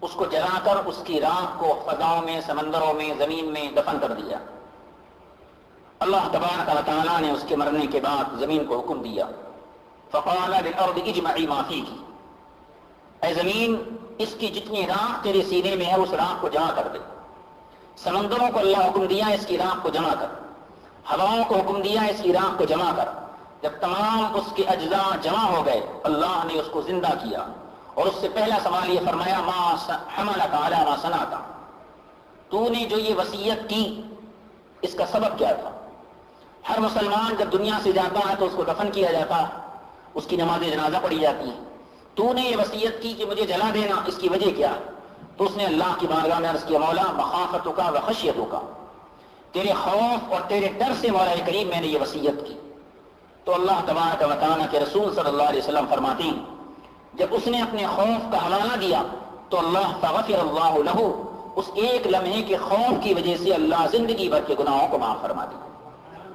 Speaker 2: اس کو جلا کر اس کی راکھ کو فضاؤں میں، سمندروں میں، زمین میں دفن کر دیا۔ اللہ تبارک و تعالیٰ نے اس کے مرنے کے بعد زمین کو حکم دیا، فقال للارض اجمعی ما فیک، اے زمین اس کی جتنی راکھ تیرے سینے میں ہے اس راکھ کو جمع کر دے۔ سمندروں کو اللہ حکم دیا اس کی راکھ کو جمع کر، ہواؤں کو حکم دیا اس کی راکھ کو جمع کر۔ جب تمام اس کے اجزاء جمع ہو گئے اللہ نے اس کو زندہ کیا اور اس سے پہلا سوال یہ فرمایا ما حملک علی ما صنعت، تو نے جو یہ وصیت کی اس کا سبب کیا تھا؟ ہر مسلمان جب دنیا سے جاتا ہے تو اس کو دفن کیا جاتا ہے، اس کی نماز جنازہ پڑھی جاتی ہے، تو نے یہ وصیت کی کہ مجھے جلا دینا، اس کی وجہ کیا؟ تو اس نے اللہ کی بارگاہ میں عرض کیا مولا مخافتک و خشیتک، تیرے خوف اور تیرے ڈر سے مولا کریم میں نے یہ وصیت کی۔ تو اللہ تبارک و تعالیٰ کے رسول صلی اللہ علیہ وسلم فرماتے ہیں جب اس نے اپنے خوف کا حوالہ دیا تو اللہ فغفر اللہ لہ، اس ایک لمحے کے خوف کی وجہ سے اللہ زندگی بھر کے گناہوں کو معاف فرما دی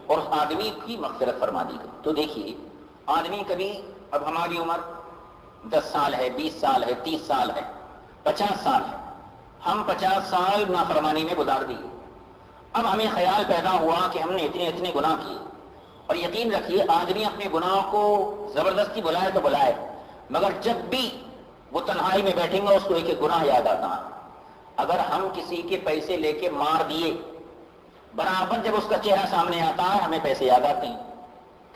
Speaker 2: اور اس آدمی کی مغفرت فرما دی گئی۔ تو دیکھیے آدمی کبھی، اب ہماری عمر 10 سال ہے، 20 سال ہے، 30 سال ہے، 50 سال ہے، ہم 50 سال نافرمانی میں گزار دیے۔ اب ہمیں خیال پیدا ہوا کہ ہم نے اتنے اتنے گناہ کیے، اور یقین رکھیے آدمی اپنے گناہ کو زبردستی بلائے تو بلائے، مگر جب بھی وہ تنہائی میں بیٹھیں گا اس کو ایک ایک گناہ یاد آتا ہے۔ اگر ہم کسی کے پیسے لے کے مار دیے، برابر جب اس کا چہرہ سامنے آتا ہے ہمیں پیسے یاد آتے ہیں،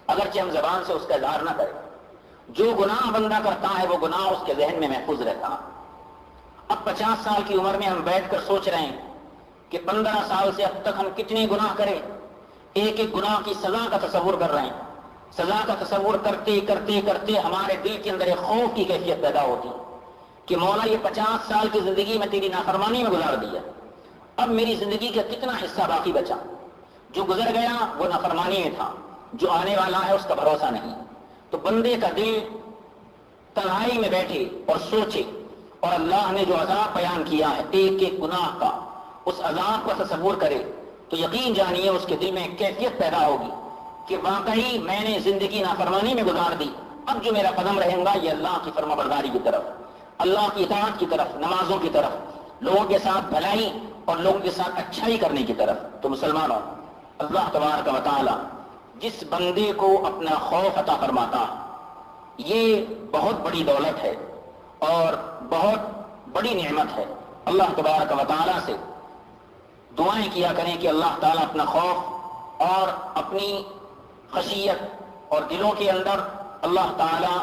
Speaker 2: اگرچہ ہم زبان سے اس کا اظہار نہ کریں۔ جو گناہ بندہ کرتا ہے وہ گناہ اس کے ذہن میں محفوظ رہتا ہے۔ اب 50 سال کی عمر میں ہم بیٹھ کر سوچ رہے ہیں کہ 15 سال سے اب تک ہم کتنے گناہ کریں، ایک ایک گناہ کی سزا کا تصور کر رہے ہیں۔ سزا کا تصور کرتے کرتے کرتے ہمارے دل کے اندر ایک خوف کی کیفیت پیدا ہوتی کہ مولا یہ 50 سال کی زندگی میں تیری نافرمانی میں گزار دیا، اب میری زندگی کا کتنا حصہ باقی بچا؟ جو گزر گیا وہ نافرمانی میں تھا، جو آنے والا ہے اس کا بھروسہ نہیں۔ تو بندے کا دل تنہائی میں بیٹھے اور سوچے، اور اللہ نے جو عذاب بیان کیا ہے ایک ایک گناہ کا، اس عذاب کا تصور کرے تو یقین جانیے اس کے دل میں ایک کیفیت پیدا ہوگی کہ واقعی میں نے زندگی نافرمانی میں گزار دی، اب جو میرا قدم رہے گا یہ اللہ کی فرما برداری کی طرف، اللہ کی اطاعت کی طرف، نمازوں کی طرف، لوگوں کے ساتھ بھلائی اور لوگوں کے ساتھ اچھائی کرنے کی طرف. تو مسلمانوں، اللہ تبارک و تعالی جس بندے کو اپنا خوف عطا فرماتا یہ بہت بڑی دولت ہے اور بہت بڑی نعمت ہے. اللہ تبارک و تعالی سے دعائیں کیا کریں کہ اللہ تعالیٰ اپنا خوف اور اپنی خشیت اور دلوں کے اندر اللہ تعالیٰ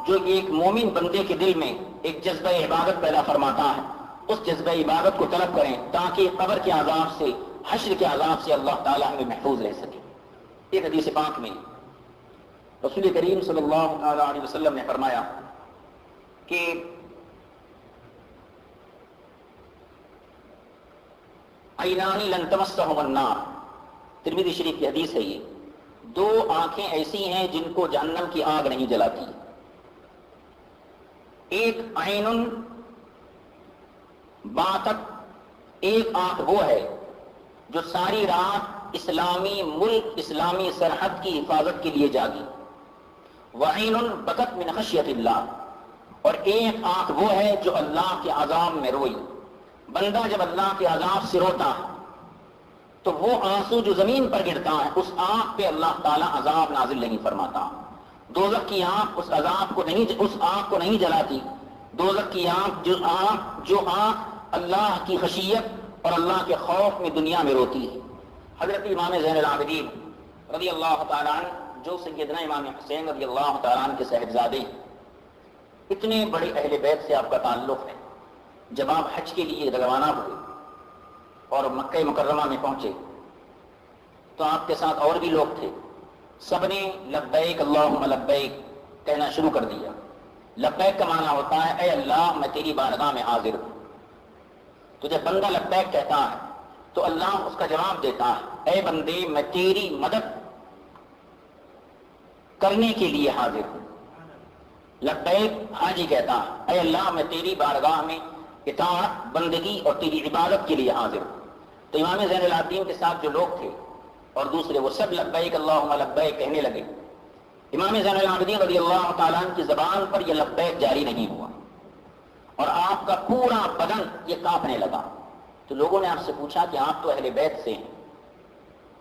Speaker 2: جو ایک مومن بندے کے دل میں ایک جذبہ عبادت پیدا فرماتا ہے اس جذبہ عبادت کو طلب کریں تاکہ قبر کے عذاب سے، حشر کے عذاب سے اللہ تعالیٰ ہمیں محفوظ رہ سکے. ایک حدیث پاک میں رسول کریم صلی اللہ تعالیٰ علیہ وسلم نے فرمایا کہ عینانی لن تمسہم النار، ترمذی شریف کی حدیث ہے یہ. دو آنکھیں ایسی ہیں جن کو جہنم کی آگ نہیں جلاتی. ایک عین باتت، ایک آنکھ وہ ہے جو ساری رات اسلامی ملک، اسلامی سرحد کی حفاظت کے لیے جاگی. وعین بکت من خشیت اللہ، اور ایک آنکھ وہ ہے جو اللہ کے عذاب میں روئی. بندہ جب اللہ کے عذاب سے روتا ہے تو وہ آنسو جو زمین پر گرتا ہے اس آنکھ پہ اللہ تعالیٰ عذاب نازل نہیں فرماتا. دوزخ کی آنکھ اس عذاب کو نہیں، اس آنکھ کو نہیں جلاتی. دوزخ کی آنکھ جو آنکھ اللہ کی خشیت اور اللہ کے خوف میں دنیا میں روتی ہے. حضرت امام زین العابدین رضی اللہ تعالیٰ عنہ جو سیدنا امام حسین رضی اللہ تعالیٰ عنہ کے صاحبزادے ہیں، اتنے بڑے اہل بیت سے آپ کا تعلق ہے. جب آپ حج کے لیے روانہ ہوئے اور مکہ مکرمہ میں پہنچے تو آپ کے ساتھ اور بھی لوگ تھے. سب نے لبیک اللہم لبیک کہنا شروع کر دیا. لبیک کا معنی ہوتا ہے اے اللہ میں تیری بارگاہ میں حاضر ہوں. تو جب بندہ لبیک کہتا ہے تو اللہ اس کا جواب دیتا ہے اے بندے میں تیری مدد کرنے کے لیے حاضر ہوں. لبیک حاجی کہتا ہے اے اللہ میں تیری بارگاہ میں اطاعت، بندگی اور تیری عبادت کے لیے حاضر ہوں. تو امام زین العابدین کے ساتھ جو لوگ تھے اور دوسرے وہ سب لبیک اللہم لبیک کہنے لگے. امام زین العابدین رضی اللہ تعالیٰ عنہ کی زبان پر یہ لبیک جاری نہیں ہوا اور آپ کا پورا بدن یہ کانپنے لگا. تو لوگوں نے آپ سے پوچھا کہ آپ تو اہل بیت سے ہیں،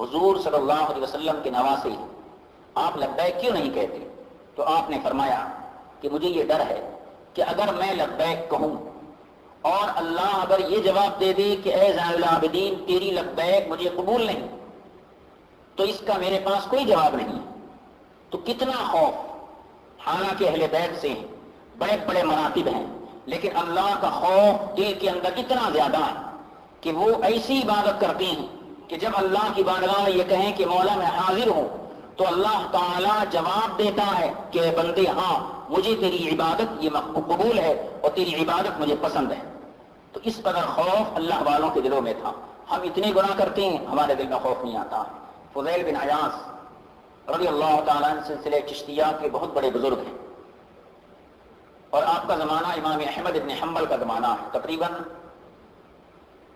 Speaker 2: حضور صلی اللہ علیہ وسلم کے نواسے ہیں، آپ لبیک کیوں نہیں کہتے؟ تو آپ نے فرمایا کہ مجھے یہ ڈر ہے کہ اگر میں لبیک کہوں اور اللہ اگر یہ جواب دے دے کہ اے زین العابدین تیری لبیک مجھے قبول نہیں، تو اس کا میرے پاس کوئی جواب نہیں. تو کتنا خوف، حالانکہ اہل بیت سے ہیں، بڑے بڑے مراتب ہیں، لیکن اللہ کا خوف دل کے اندر اتنا زیادہ ہے کہ وہ ایسی عبادت کرتے ہیں کہ جب اللہ کی بارگاہ میں یہ کہیں کہ مولا میں حاضر ہوں تو اللہ تعالیٰ جواب دیتا ہے کہ بندے ہاں مجھے تیری عبادت یہ قبول ہے اور تیری عبادت مجھے پسند ہے. تو اس قدر خوف اللہ والوں کے دلوں میں تھا. ہم اتنے گناہ کرتے ہیں ہمارے دل میں خوف نہیں آتا. فضیل بن عیاض رضی اللہ تعالیٰ عنہ سلسلہ چشتیہ کے بہت بڑے بزرگ ہیں اور آپ کا زمانہ امام احمد ابن حنبل کا زمانہ ہے، تقریباً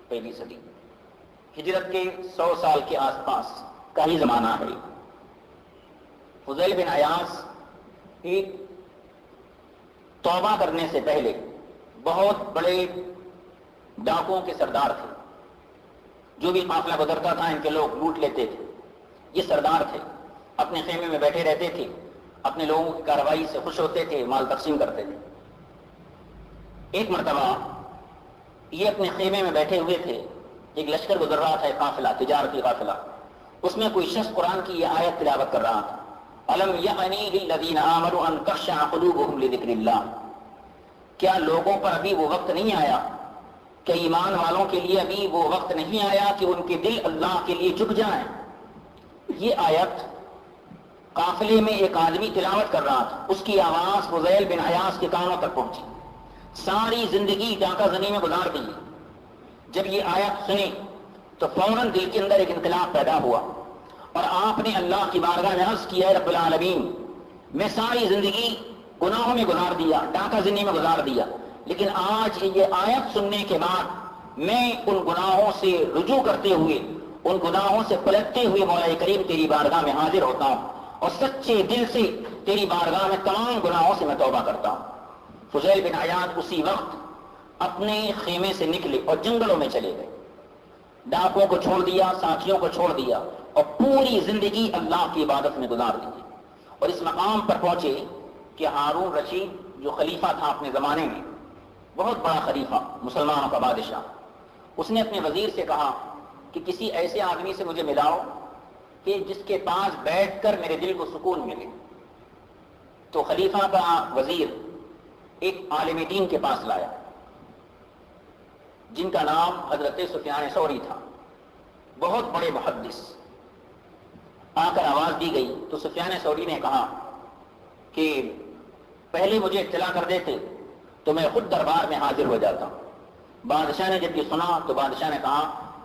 Speaker 2: پہلی صدی ہجرت کے 100 سال کے آس پاس کا ہی زمانہ ہے. فضیل بن عیاض ایک توبہ کرنے سے پہلے بہت بڑے ڈاکوؤں کے سردار تھے. جو بھی قافلہ گزرتا تھا ان کے لوگ لوٹ لیتے تھے. یہ سردار تھے، اپنے خیمے میں بیٹھے رہتے تھے، اپنے لوگوں کی کارروائی سے خوش ہوتے تھے، مال تقسیم کرتے تھے. ایک مرتبہ یہ اپنے خیمے میں بیٹھے ہوئے تھے، ایک لشکر گزر رہا تھا، ایک قافلہ، تجارتی قافلہ. اس میں کوئی شخص قرآن کی یہ آیت تلاوت کر رہا تھا، الم یعنی للذین آمنوا ان تخشع قلوبهم لذکر اللہ. کیا لوگوں پر ابھی وہ وقت نہیں آیا کہ ایمان والوں کے لیے ابھی وہ وقت نہیں آیا کہ ان کے دل اللہ کے لیے جھک جائیں؟ یہ آیت قافلے میں ایک آدمی تلاوت کر رہا تھا، اس کی آواز فضیل بن عیاض کے کانوں تک پہنچی. ساری زندگی ڈاکہ زنی میں گزار دی. جب یہ آیت سنی تو فوراً دل کے اندر ایک انقلاب پیدا ہوا اور آپ نے اللہ کی بارگاہ میں عرض کیا رب العالمین میں ساری زندگی گناہوں میں گزار دیا، ڈاکہ زنی میں گزار دیا، لیکن آج یہ آیت سننے کے بعد میں ان گناہوں سے رجوع کرتے ہوئے، ان گناہوں سے پلٹتے ہوئے مولا کریم تیری بارگاہ میں حاضر ہوتا ہوں اور سچے دل سے تیری بارگاہ میں تمام گناہوں سے میں توبہ کرتا ہوں. فضیل بن عیاض اسی وقت اپنے خیمے سے نکلے اور جنگلوں میں چلے گئے، ڈاکوں کو چھوڑ دیا، ساتھیوں کو چھوڑ دیا اور پوری زندگی اللہ کی عبادت میں گزار دی اور اس مقام پر پہنچے کہ ہارون رشید جو خلیفہ تھا اپنے زمانے میں، بہت بڑا خلیفہ، مسلمانوں کا بادشاہ، اس نے اپنے وزیر سے کہا کہ کسی ایسے آدمی سے مجھے ملاؤ کہ جس کے پاس بیٹھ کر میرے دل کو سکون ملے۔ تو خلیفہ کا وزیر ایک عالم دین کے پاس لایا جن کا نام حضرت سفیان ثوری تھا، بہت بڑے محدث۔ آ کر آواز دی گئی تو سفیان ثوری نے کہا کہ پہلے مجھے اطلاع کر دیتے تو میں خود دربار میں حاضر ہو جاتا ہوں۔ بادشاہ نے جب یہ سنا تو بادشاہ نے کہا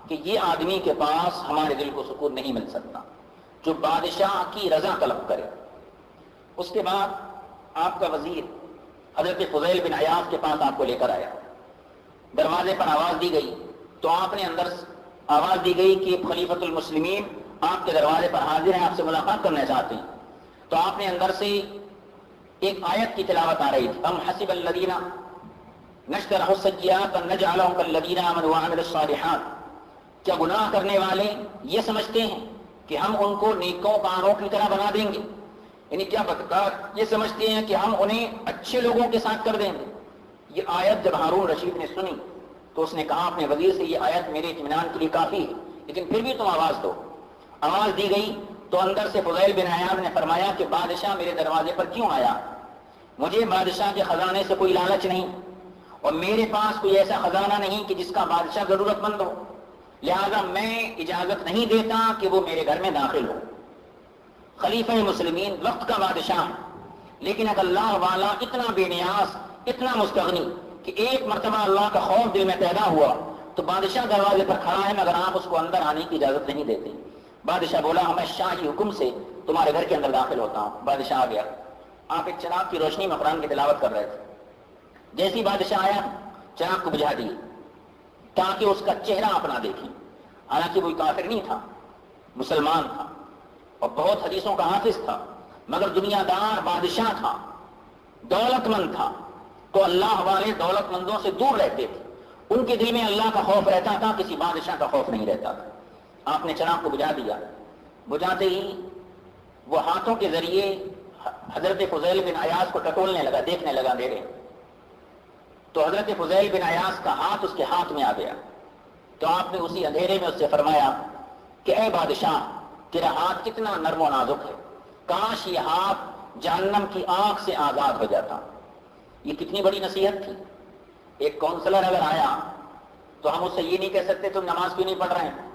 Speaker 2: کہ یہ آدمی کے پاس ہمارے دل کو سکون نہیں مل سکتا جو بادشاہ کی رضا طلب کرے۔ اس کے بعد آپ کا وزیر حضرت فضیل بن عیاض کے پاس آپ کو لے کر آیا، دروازے پر آواز دی گئی تو آپ نے اندر آواز دی گئی کہ خلیفۃ المسلمین آپ کے دروازے پر حاضر ہیں، آپ سے ملاقات کرنا چاہتے ہیں۔ تو آپ نے اندر سے ایک آیت کی تلاوت آ رہی تھی، ام حسب الذین نجترحوا السیئات ان نجعلهم کالذین آمنوا وعملوا الصالحات، کیا گناہ کرنے والے یہ سمجھتے ہیں کہ ہم ان کو نیکوں کاروں کی طرح بنا دیں گے؟ یعنی کیا بدکار یہ سمجھتے ہیں کہ ہم انہیں اچھے لوگوں کے ساتھ کر دیں گے؟ یہ آیت جب ہارون رشید نے سنی تو اس نے کہا اپنے وزیر سے، یہ آیت میرے اطمینان کے لیے کافی ہے، لیکن پھر بھی تم آواز دو۔ آواز دی گئی تو اندر سے فضیل بن عیاض نے فرمایا کہ بادشاہ میرے دروازے پر کیوں آیا؟ مجھے بادشاہ کے خزانے سے کوئی لالچ نہیں اور میرے پاس کوئی ایسا خزانہ نہیں کہ جس کا بادشاہ ضرورت مند ہو، لہذا میں اجازت نہیں دیتا کہ وہ میرے گھر میں داخل ہو۔ خلیفہ مسلمین وقت کا بادشاہ، لیکن اگر اللہ والا اتنا بے نیاز، اتنا مستغنی کہ ایک مرتبہ اللہ کا خوف دل میں پیدا ہوا تو بادشاہ دروازے پر کھڑا ہے مگر آپ اس کو اندر آنے کی اجازت نہیں دیتے۔ بادشاہ بولا میں شاہی حکم سے تمہارے گھر کے اندر داخل ہوتا ہوں۔ بادشاہ آ گیا، آپ ایک چراغ کی روشنی میں قرآن کی تلاوت کر رہے تھے، جیسی بادشاہ آیا چراغ کو بجھا دیے تاکہ اس کا چہرہ اپنا دیکھیں۔ حالانکہ وہ کافر نہیں تھا، مسلمان تھا اور بہت حدیثوں کا حافظ تھا، مگر دنیا دار بادشاہ تھا، دولت مند تھا، تو اللہ والے دولت مندوں سے دور رہتے تھے، ان کے دل میں اللہ کا خوف رہتا تھا، کسی بادشاہ کا خوف نہیں رہتا تھا۔ آپ نے چراغ کو بجھا دیا، بجھاتے ہی وہ ہاتھوں کے ذریعے حضرت فضیل بن عیاض کو ٹٹولنے لگا، دیکھنے لگا اندھیرے۔ تو حضرت فضیل بن عیاض کا ہاتھ اس کے ہاتھ میں آ گیا تو آپ نے اسی اندھیرے میں اس سے فرمایا کہ اے بادشاہ، تیرا ہاتھ کتنا نرم و نازک ہے، کاش یہ ہاتھ جہنم کی آنکھ سے آزاد ہو جاتا۔ یہ کتنی بڑی نصیحت تھی۔ ایک کونسلر اگر آیا تو ہم اس سے یہ نہیں کہہ سکتے تم نماز کیوں نہیں پڑھ رہے ہیں،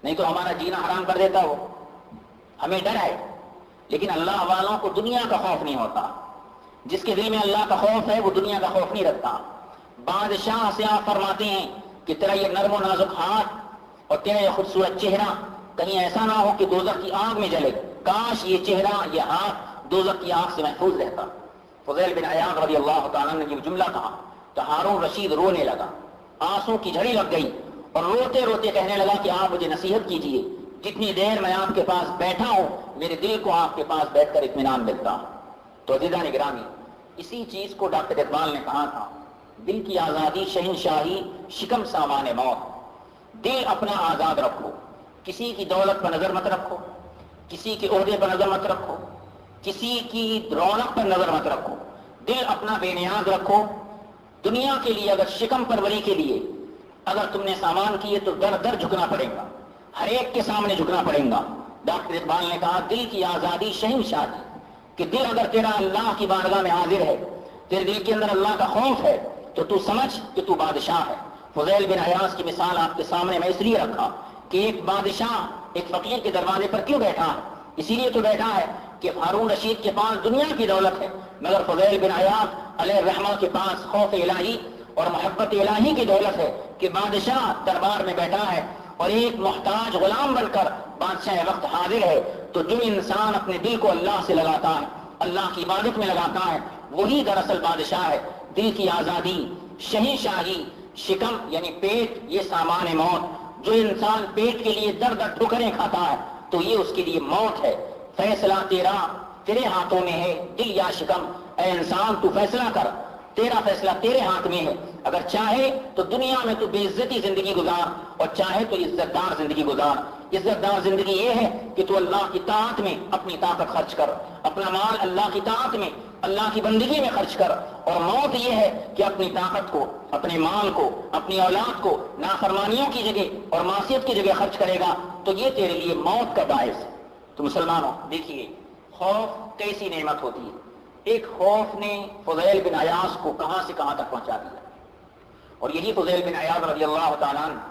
Speaker 2: نہیں تو ہمارا جینا حرام کر دیتا ہو، ہمیں ڈر ہے۔ لیکن اللہ والوں کو دنیا کا خوف نہیں ہوتا، جس کے دل میں اللہ کا خوف ہے وہ دنیا کا خوف نہیں رکھتا۔ بادشاہ سے آپ فرماتے ہیں کہ تیرا یہ نرم و نازک ہاتھ اور تیرا یہ خوبصورت چہرہ کہیں ایسا نہ ہو کہ دوزخ کی آگ میں جلے، کاش یہ چہرہ، یہ ہاتھ دوزخ کی آگ سے محفوظ رہتا۔ فضیل بن عیاض رضی اللہ تعالیٰ نے یہ جملہ کہا تو ہارون رشید رونے لگا، آنسوں کی جھڑی لگ گئی اور روتے روتے کہنے لگا کہ آپ مجھے نصیحت کیجئے، جتنی دیر میں آپ کے پاس بیٹھا ہوں میرے دل کو آپ کے پاس بیٹھ کر اطمینان ملتا۔ تو عزیزان گرامی، اسی چیز کو ڈاکٹر اقبال نے کہا تھا، دل کی آزادی شہنشاہی شکم سامان موت۔ دل اپنا آزاد رکھو، کسی کی دولت پر نظر مت رکھو، کسی کے عہدے پر نظر مت رکھو، کسی کی رونق پر نظر مت رکھو، دل اپنا بے نیاز رکھو۔ دنیا کے لیے اگر شکم پروری کے لیے اگر تم نے سامان کیے تو در در جھکنا پڑے گا، ہر ایک کے سامنے جھکنا پڑے گا۔ ڈاکٹر اقبال نے کہا دل کی آزادی شہنشاہی، کہ دل اگر تیرا اللہ کی بارگاہ میں حاضر ہے، تیرے دل کے اندر اللہ کا خوف ہے تو تو سمجھ کہ تو بادشاہ ہے۔ فضیل بن عیاض کی مثال آپ کے سامنے میں اس لیے رکھا کہ ایک بادشاہ ایک فقیر کے دروازے پر کیوں بیٹھا ہے؟ اسی لیے تو بیٹھا ہے کہ ہارون رشید کے پاس دنیا کی دولت ہے، مگر فضیل بن عیاض علیہ الرحمہ کے پاس خوف الہی اور محبت الہی کی دولت ہے کہ بادشاہ دربار میں بیٹھا ہے اور ایک محتاج غلام بن کر بادشاہ وقت حاضر ہے۔ تو جو انسان اپنے دل کو اللہ سے لگاتا ہے، اللہ کی عبادت میں لگاتا ہے، وہی دراصل بادشاہ ہے۔ دل کی آزادی، شہنشاہی، شکم یعنی پیٹ، یہ سامان موت۔ جو انسان پیٹ کے لیے در در ٹھوکریں کھاتا ہے تو یہ اس کے لیے موت ہے۔ فیصلہ تیرا تیرے ہاتھوں میں ہے، دل یا شکم۔ اے انسان تو فیصلہ کر، تیرا فیصلہ تیرے ہاتھ میں ہے. اگر چاہے تو دنیا میں تو بے عزتی زندگی گزار اور چاہے تو عزت دار زندگی گزار. عزت دار زندگی یہ ہے کہ تو اللہ کی طاعت میں اپنی طاقت خرچ کر، اپنا مال اللہ کی طاعت میں اللہ کی بندگی میں خرچ کر. اور موت یہ ہے کہ اپنی طاقت کو، اپنے مال کو، اپنی اولاد کو نافرمانیوں کی جگہ اور معصیت کی جگہ خرچ کرے گا تو یہ تیرے لیے موت کا باعث ہے. تو مسلمانوں دیکھیے خوف کیسی نعمت ہوتی ہے. ایک خوف نے فضیل بن عیاض کو کہاں سے کہاں تک پہنچا دیا. اور یہی فضیل بن عیاض رضی اللہ تعالیٰ عنہ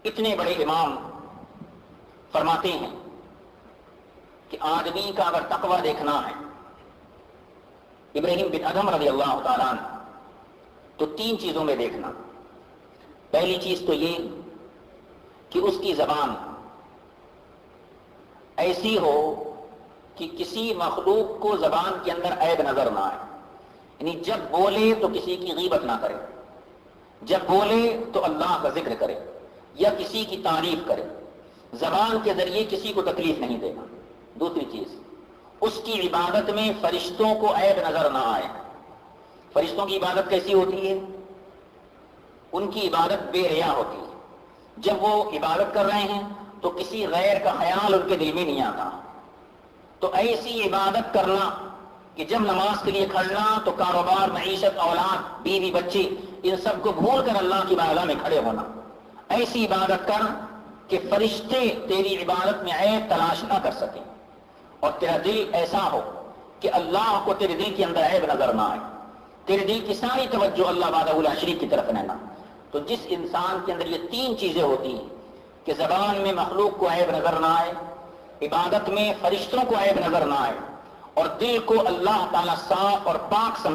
Speaker 2: اتنے بڑے امام فرماتے ہیں کہ آدمی کا اگر تقوی دیکھنا ہے ابراہیم بن ادھم رضی اللہ تعالیٰ عنہ تو 3 چیزوں میں دیکھنا. پہلی چیز تو یہ کہ اس کی زبان ایسی ہو کہ کسی مخلوق کو زبان کے اندر عیب نظر نہ آئے. یعنی جب بولے تو کسی کی غیبت نہ کرے، جب بولے تو اللہ کا ذکر کرے یا کسی کی تعریف کرے، زبان کے ذریعے کسی کو تکلیف نہیں دے گا. دوسری چیز اس کی عبادت میں فرشتوں کو عیب نظر نہ آئے. فرشتوں کی عبادت کیسی ہوتی ہے؟ ان کی عبادت بے ریا ہوتی ہے. جب وہ عبادت کر رہے ہیں تو کسی غیر کا خیال ان کے دل میں نہیں آتا. تو ایسی عبادت کرنا کہ جب نماز کے لیے کھڑنا تو کاروبار، معیشت، اولاد، بیوی، بچے ان سب کو بھول کر اللہ کی بارگاہ میں کھڑے ہونا. ایسی عبادت کر کہ فرشتے تیری عبادت میں عیب تلاش نہ کر سکیں اور تیرا دل ایسا ہو کہ اللہ کو تیرے دل کے اندر عیب نظر نہ آئے. تیرے دل کی ساری توجہ اللہ وحدہ لا شریک کی طرف رہنا. تو جس انسان کے اندر یہ 3 چیزیں ہوتی ہیں کہ زبان میں مخلوق کو عیب نظر نہ آئے، عبادت میں فرشتوں کو عیب نظر نہ آئے اور دل کو اللہ تعالیٰ صاف اور پاک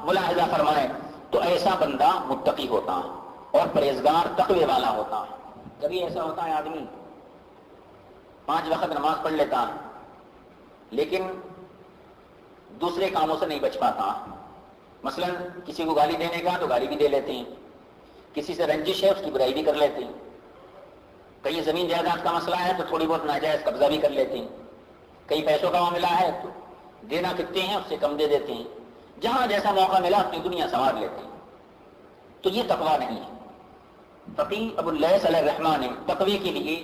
Speaker 2: ملاحظہ فرمائے، تو ایسا بندہ متقی ہوتا ہے اور پرہیزگار تقوی والا ہوتا ہے. کبھی ایسا ہوتا ہے آدمی 5 وقت نماز پڑھ لیتا ہے لیکن دوسرے کاموں سے نہیں بچ پاتا. مثلا کسی کو گالی دینے کا تو گالی بھی دے لیتے ہیں، کسی سے رنجش ہے اس کی برائی بھی کر لیتے ہیں، کہیں زمین جائیداد کا مسئلہ ہے تو تھوڑی بہت ناجائز قبضہ بھی کر لیتے ہیں، کئی پیسوں کا معاملہ ہے تو دینا کتنے ہیں اس سے کم دے دیتے ہیں، جہاں جیسا موقع ملا اپنی دنیا سنوار لیتے ہیں. تو یہ تقویٰ نہیں ہے. فقی ابو اللیث علیہ الرحمٰن نے تقوی کے لیے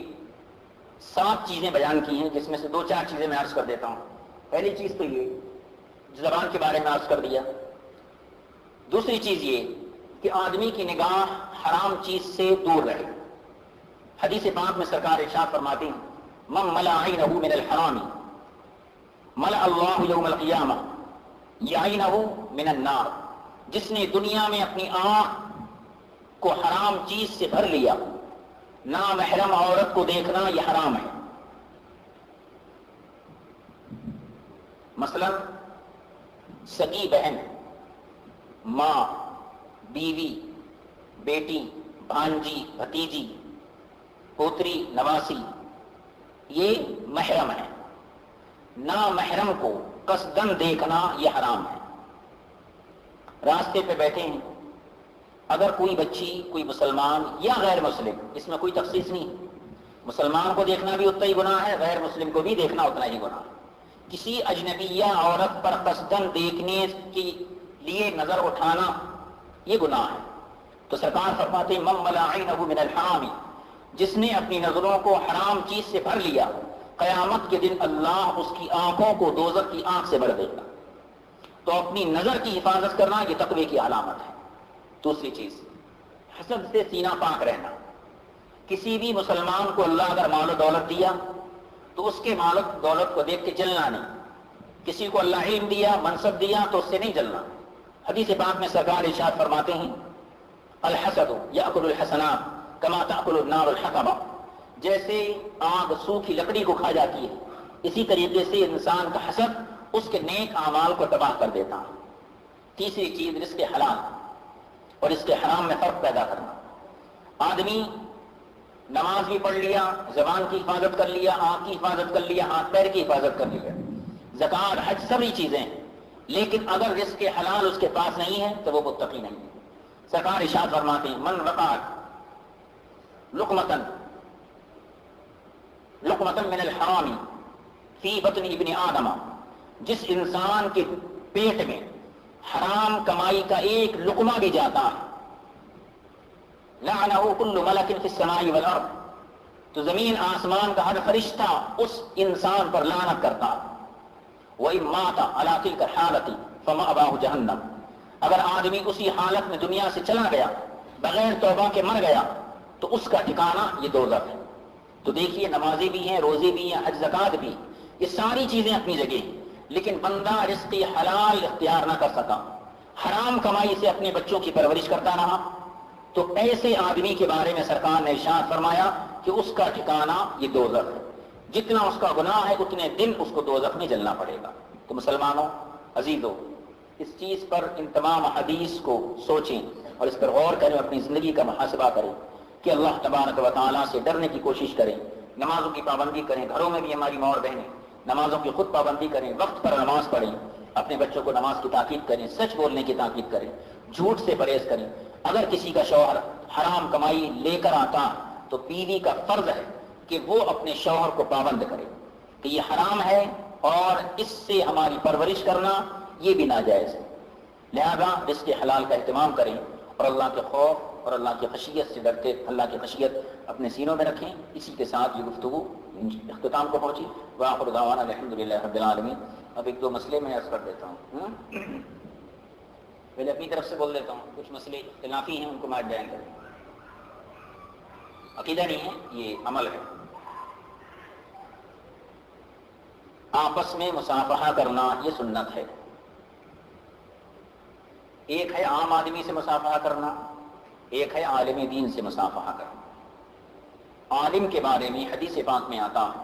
Speaker 2: 7 چیزیں بیان کی ہیں جس میں سے 2-4 چیزیں میں عرض کر دیتا ہوں. پہلی چیز تو یہ زبان کے بارے میں عرض کر دیا. دوسری چیز یہ کہ آدمی کی نگاہ حرام چیز سے دور رہے. حدیث پاک میں سرکار ارشاد فرماتے ہیں من ملأ عینہ من الحرام ملأ اللہ یوم القیامہ عینہ من النار. جس نے دنیا میں اپنی آنکھ کو حرام چیز سے بھر لیا، نامحرم عورت کو دیکھنا یہ حرام ہے. مثلا سگی بہن، ماں، بیوی، بیٹی، بھانجی، بھتیجی، پوتری، نواسی، یہ محرم ہے. نامحرم کو قصدن دیکھنا یہ حرام ہے. راستے پہ بیٹھے ہیں، اگر کوئی بچی، کوئی مسلمان یا غیر مسلم، اس میں کوئی تخصیص نہیں، مسلمان کو دیکھنا بھی اتنا ہی گناہ ہے، غیر مسلم کو بھی دیکھنا اتنا ہی گناہ ہے. کسی اجنبیہ عورت پر قصدن دیکھنے کے لیے نظر اٹھانا یہ گناہ ہے. تو سرکار فرماتے ہیں من ملأ عینہ من الحرام، جس نے اپنی نظروں کو حرام چیز سے بھر لیا، قیامت کے دن اللہ اس کی آنکھوں کو دوزخ کی آنکھ سے بھر دے گا. تو اپنی نظر کی حفاظت کرنا یہ تقوی کی علامت ہے. دوسری چیز حسد سے سینہ پاک رہنا. کسی بھی مسلمان کو اللہ اگر مال و دولت دیا تو اس کے مال و دولت کو دیکھ کے جلنا نہیں. کسی کو اللہ علم دیا، منصب دیا تو اس سے نہیں جلنا. حدیث پاک میں سرکار ارشاد فرماتے ہیں الحسد یأکل الحسنات کما تأکل النار الحطب. جیسے آگ سوکھی لکڑی کو کھا جاتی ہے، اسی طریقے سے انسان کا حسد اس کے نیک اعمال کو تباہ کر دیتا ہے. تیسری چیز رزق حلال اور اس کے حرام میں فرق پیدا کرنا. آدمی نماز بھی پڑھ لیا، زبان کی حفاظت کر لیا، آنکھ کی حفاظت کر لیا، ہاتھ پیر کی حفاظت کر لیا، زکات، حج، سبھی چیزیں، لیکن اگر رزق حلال اس کے پاس نہیں ہے تو وہ متقی نہیں ہے. سرکار ارشاد فرماتے ہیں من وقعت لقمتن من الحرام فی بطن ابن آدم جس انسان کے پیٹ میں حرام کمائی کا ایک لقمہ بھی جاتا ہے، لعنہ کل ملک فی السماء والارض، تو زمین آسمان کا ہر فرشتہ اس انسان پر لعنت کرتا ہے۔ وَإِن مَاتَ عَلَىٰ تِلْكَ الْحَالَةِ فَمَأْوَاهُ جَهَنَّمُ، اگر آدمی اسی حالت میں دنیا سے چلا گیا بغیر توبہ کے مر گیا تو اس کا ٹھکانہ یہ دوزخ ہے۔ تو دیکھیے نمازی بھی ہیں، روزے بھی ہیں، حج زکات بھی، یہ ساری چیزیں اپنی جگہ، لیکن بندہ رزق حلال اختیار نہ کر سکا، حرام کمائی سے اپنے بچوں کی پرورش کرتا رہا، تو ایسے آدمی کے بارے میں سرکار نے ارشاد فرمایا کہ اس کا ٹھکانہ یہ دوزخ ہے، جتنا اس کا گناہ ہے اتنے دن اس کو دوزخ میں جلنا پڑے گا۔ تو مسلمانوں عزیزوں، اس چیز پر ان تمام حدیث کو سوچیں اور اس پر غور کریں، اپنی زندگی کا محاسبہ کریں کہ اللہ تبارک و تعالیٰ سے ڈرنے کی کوشش کریں، نمازوں کی پابندی کریں، گھروں میں بھی ہماری ماں اور بہنیں نمازوں کی خود پابندی کریں، وقت پر نماز پڑھیں، اپنے بچوں کو نماز کی تاکید کریں، سچ بولنے کی تاکید کریں، جھوٹ سے پرہیز کریں۔ اگر کسی کا شوہر حرام کمائی لے کر آتا تو بیوی کا فرض ہے کہ وہ اپنے شوہر کو پابند کرے کہ یہ حرام ہے اور اس سے ہماری پرورش کرنا یہ بھی ناجائز ہے، لہذا رزق حلال کا اہتمام کریں اور اللہ کے خوف اور اللہ کی خشیت سے ڈرتے اللہ کی خشیت اپنے سینوں میں رکھیں۔ اسی کے ساتھ یہ گفتگو اختتام کو پہنچی۔ وآخر دعوانا الحمدللہ رب العالمین۔ اب ایک دو مسئلے میں عرض کر دیتا ہوں، پہلے اپنی طرف سے بول دیتا ہوں، کچھ مسئلے اختلافی ہیں ان کو میں بیان کروں، عقیدہ نہیں ہے، یہ عمل ہے۔ آپس میں مصافحہ کرنا یہ سنت ہے۔ ایک ہے عام آدمی سے مصافحہ کرنا، ایک ہے عالم دین سے مصافحہ کرنا۔ عالم کے بارے میں حدیث پاک میں آتا ہے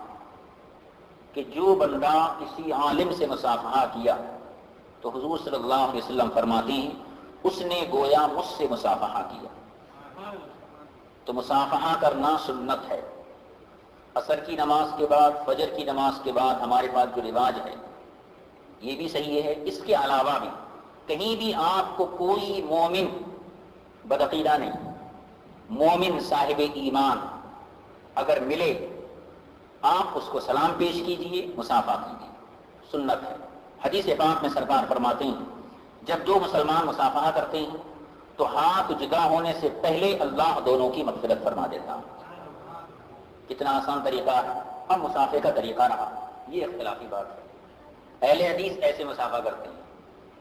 Speaker 2: کہ جو بندہ کسی عالم سے مصافحہ کیا تو حضور صلی اللہ علیہ وسلم فرماتے ہیں اس نے گویا مجھ سے مصافحہ کیا۔ تو مصافحہ کرنا سنت ہے۔ عصر کی نماز کے بعد، فجر کی نماز کے بعد ہمارے پاس جو رواج ہے یہ بھی صحیح ہے۔ اس کے علاوہ بھی کہیں بھی آپ کو کوئی مومن بدعقیدہ نہیں، مومن صاحب ایمان اگر ملے آپ اس کو سلام پیش کیجئے، مصافحہ کیجئے، سنت ہے۔ حدیث پاک میں سرکار فرماتے ہیں جب دو مسلمان مصافحہ کرتے ہیں تو ہاتھ جدا ہونے سے پہلے اللہ دونوں کی مغفرت فرما دیتا ہے۔ کتنا آسان طریقہ ہے۔ اب مصافحے کا طریقہ رہا، یہ اختلافی بات ہے۔ اہل حدیث ایسے مصافحہ کرتے ہیں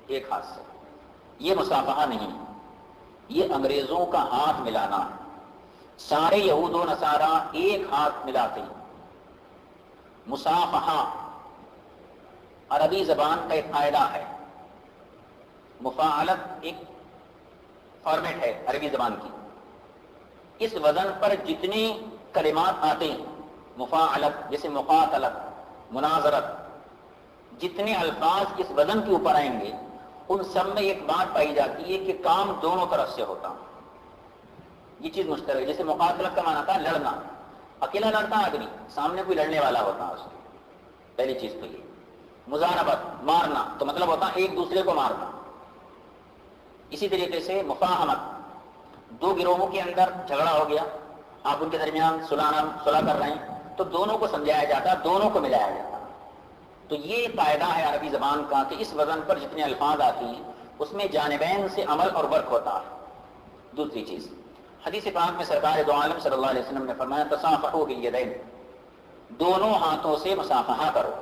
Speaker 2: ایک ہاتھ سے، یہ مصافحہ نہیں، یہ انگریزوں کا ہاتھ ملانا ہے۔ سارے یہود و نصارہ ایک ہاتھ ملاتے ہیں۔ مصافحہ عربی زبان کا ایک قاعدہ ہے، مفاعلت ایک فارمیٹ ہے عربی زبان کی۔ اس وزن پر جتنے کلمات آتے ہیں، مفاعلت جیسے مقاتلت، مناظرت، جتنے الفاظ اس وزن کے اوپر آئیں گے ان سب میں ایک بات پائی جاتی ہے کہ کام دونوں طرف سے ہوتا، یہ چیز مشترک ہے۔ جیسے مقاتلت کا معنی تھا لڑنا، اکیلا لڑتا آدمی، سامنے کوئی لڑنے والا ہوتا اس کو، پہلی چیز تو یہ۔ مضاربت مارنا تو مطلب ہوتا ایک دوسرے کو مارنا۔ اسی طریقے سے مفاہمت، دو گروہوں کے اندر جھگڑا ہو گیا، آپ ان کے درمیان صلح کر رہے ہیں تو دونوں کو سمجھایا جاتا، دونوں کو ملایا جاتا۔ تو یہ قاعدہ ہے عربی زبان کا کہ اس وزن پر جتنے الفاظ آتی ہیں اس میں جانبین سے عمل اور ورک ہوتا ہے۔ دوسری چیز حدیث پاک میں سرکار دو عالم صلی اللہ علیہ وسلم نے فرمایا تصافحوا بالیدین، دونوں ہاتھوں سے مصافحہ کرو۔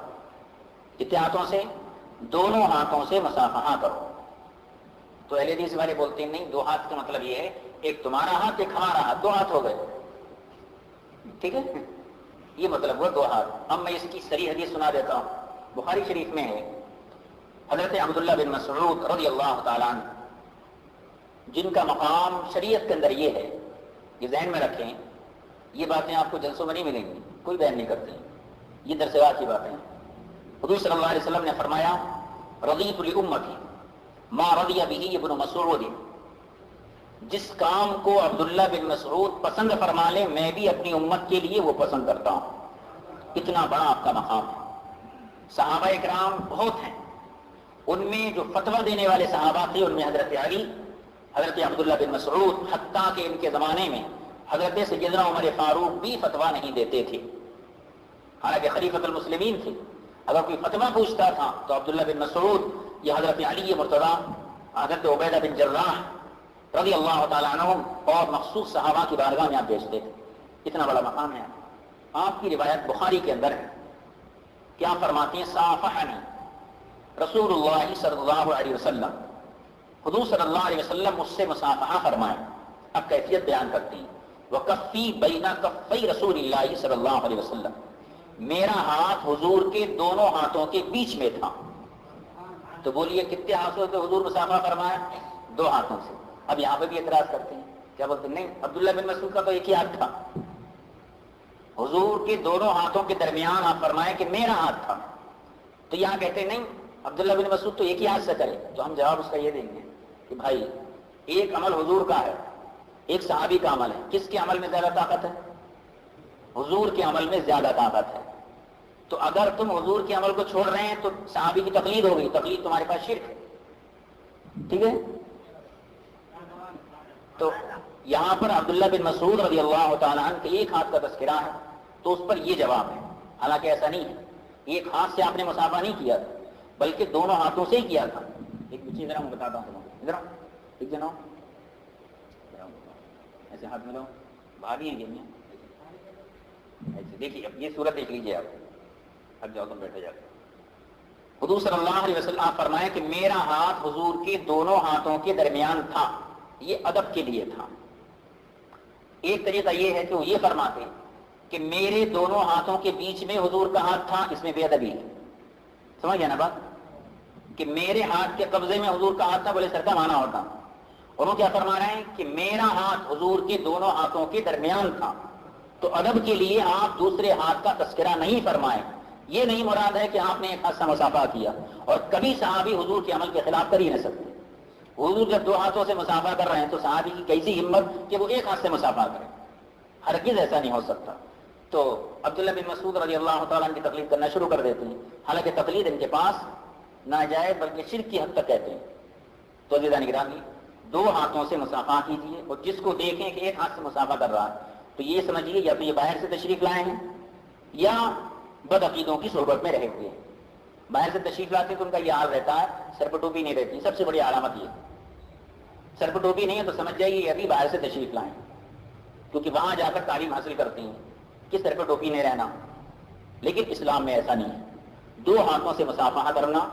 Speaker 2: کتنے ہاتھوں سے؟ دونوں ہاتھوں سے مصافحہ کرو۔ تو اہل حدیث والے بولتے ہیں نہیں، دو ہاتھ کا مطلب یہ ہے ایک تمہارا ہاتھ ایک ہمارا ہاتھ، دو ہاتھ ہو گئے، ٹھیک ہے، یہ مطلب وہ دو ہاتھ۔ اب میں اس کی صریح حدیث سنا دیتا ہوں، بخاری شریف میں ہے، حضرت عبداللہ بن مسعود رضی اللہ تعالیٰ عنہ جن کا مقام شریعت کے اندر یہ ہے، یہ ذہن میں رکھیں، یہ باتیں آپ کو جلسوں میں نہیں ملیں گی، کوئی بیان نہیں کرتے، یہ درسگاہ کی باتیں۔ حضور صلی اللہ علیہ وسلم نے فرمایا رضیت لامتی ما رضی بہ ابن مسعود، جس کام کو عبداللہ بن مسعود پسند فرما لے میں بھی اپنی امت کے لیے وہ پسند کرتا ہوں۔ اتنا بڑا آپ کا مقام ہے۔ صحابہ اکرام بہت ہیں، ان میں جو فتویٰ دینے والے صحابہ تھے ان میں حضرت علی، حضرت عبداللہ بن مسعود، حتیٰ کہ ان کے زمانے میں حضرت سیدنا عمر فاروق بھی فتویٰ نہیں دیتے تھے، حالانکہ خلیفۃ المسلمین تھے، اگر کوئی فتویٰ پوچھتا تھا تو عبداللہ بن مسعود یا حضرت علی مرتضی، حضرت عبیدہ بن جراح رضی اللہ تعالیٰ عنہم اور مخصوص صحابہ کی بارگاہ میں آپ بھیجتے تھے. اتنا بڑا مقام ہے. آپ کی روایت بخاری کے اندر ہے. کیا فرماتے ہیں؟ صافحنی رسول اللہ صلی اللہ علیہ وسلم، حضور صلی اللہ علیہ وسلم مجھ سے مصافحہ فرمائے. اب کیفیت بیان کرتی ہیں. وکفی بین کفی رسول اللہ صلی اللہ علیہ وسلم، میرا ہاتھ حضور کے دونوں ہاتھوں کے بیچ میں تھا. تو بولیے کتنے ہاتھوں سے حضور مصافحہ فرمایا؟ 2 ہاتھوں سے. اب یہاں پہ بھی اعتراض کرتے ہیں، کیا بولتے ہیں؟ نہیں، عبداللہ بن مسعود کا تو ایک ہی ہاتھ تھا. حضور کے دونوں ہاتھوں کے درمیان آپ فرمائے کہ میرا ہاتھ تھا. تو یہاں کہتے ہیں نہیں، عبداللہ بن مسعود تو ایک ہی ہاتھ سے کرے. تو ہم جواب اس کا یہ دیں گے کہ بھائی ایک عمل حضور کا ہے، ایک صحابی کا عمل ہے. کس کے عمل میں زیادہ طاقت ہے؟ حضور کے عمل میں زیادہ طاقت ہے. تو اگر تم حضور کے عمل کو چھوڑ رہے ہیں تو صحابی کی تقلید ہو گئی. تقلید تمہارے پاس شرک ہے. ٹھیک ہے. تو یہاں پر عبداللہ بن مسعود رضی اللہ تعالیٰ عنہ کے ایک ہاتھ کا تذکرہ ہے تو اس پر یہ جواب ہے. حالانکہ ایسا نہیں ہے، ایک ہاتھ سے آپ نے مصافحہ نہیں کیا تھا بلکہ دونوں ہاتھوں سے ہی کیا تھا. ایک چیز ذرا میں بتاتا ہوں تمہیں. ادھر ٹھیک ہے نا، ایسے ہاتھ میں لو. بھابھی ہیں گیمیاں ایسے. دیکھیے اب یہ صورت دیکھ لیجیے آپ. اب جاؤ تم بیٹھے جا کے. حضور صلی اللہ علیہ وسلم آپ فرمائے کہ میرا ہاتھ حضور کے دونوں ہاتھوں کے درمیان تھا. یہ ادب کے لیے تھا. ایک طریقہ یہ ہے کہ وہ یہ فرماتے کہ میرے دونوں ہاتھوں کے بیچ میں حضور کا ہاتھ تھا. اس میں بے ادبی ہے. سمجھ گیا نا بات؟ کہ میرے ہاتھ کے قبضے میں حضور کا ہاتھ تھا، بولے سر کا مانا ہوتا. اور وہ کیا فرما رہے ہیں کہ میرا ہاتھ حضور کے دونوں ہاتھوں کے درمیان تھا. تو ادب کے لیے آپ دوسرے ہاتھ کا تذکرہ نہیں فرمائے. یہ نہیں مراد ہے کہ آپ نے ایک ہاتھ سے مصافحہ کیا. اور کبھی صحابی حضور کے عمل کے خلاف کر ہی نہ سکتے. حضور جب 2 ہاتھوں سے مصافحہ کر رہے ہیں تو صحابی کی کیسی ہمت کہ وہ ایک ہاتھ سے مصافحہ کرے. ہرگز ایسا نہیں ہو سکتا. تو عبداللہ بن مسعود رضی اللہ تعالیٰ عنہ کی تقلید کرنا شروع کر دیتے ہیں. حالانکہ تقلید ان کے پاس ناجائز بلکہ شرک کی حد تک کہتے ہیں. تو عزیزان گرامی، 2 ہاتھوں سے مصافحہ کیجیے. اور جس کو دیکھیں کہ ایک ہاتھ سے مصافحہ کر رہا ہے تو یہ سمجھیے یا تو یہ باہر سے تشریف لائے ہیں یا بدعقیدوں کی صحبت میں رہے ہوئے ہیں. باہر سے تشریف لاتے تو ان کا یہ حال رہتا ہے، سر پر ٹوپی نہیں رہتی. سب سے بڑی علامت یہ، سر پر ٹوپی نہیں ہے تو سمجھ جائیے یہ ابھی باہر سے تشریف لائیں، کیونکہ وہاں جا کر تعلیم حاصل کرتے ہیں کہ سر پر ٹوپی نہیں رہنا. لیکن اسلام میں ایسا نہیں ہے. 2 ہاتھوں سے مصافحہ کرنا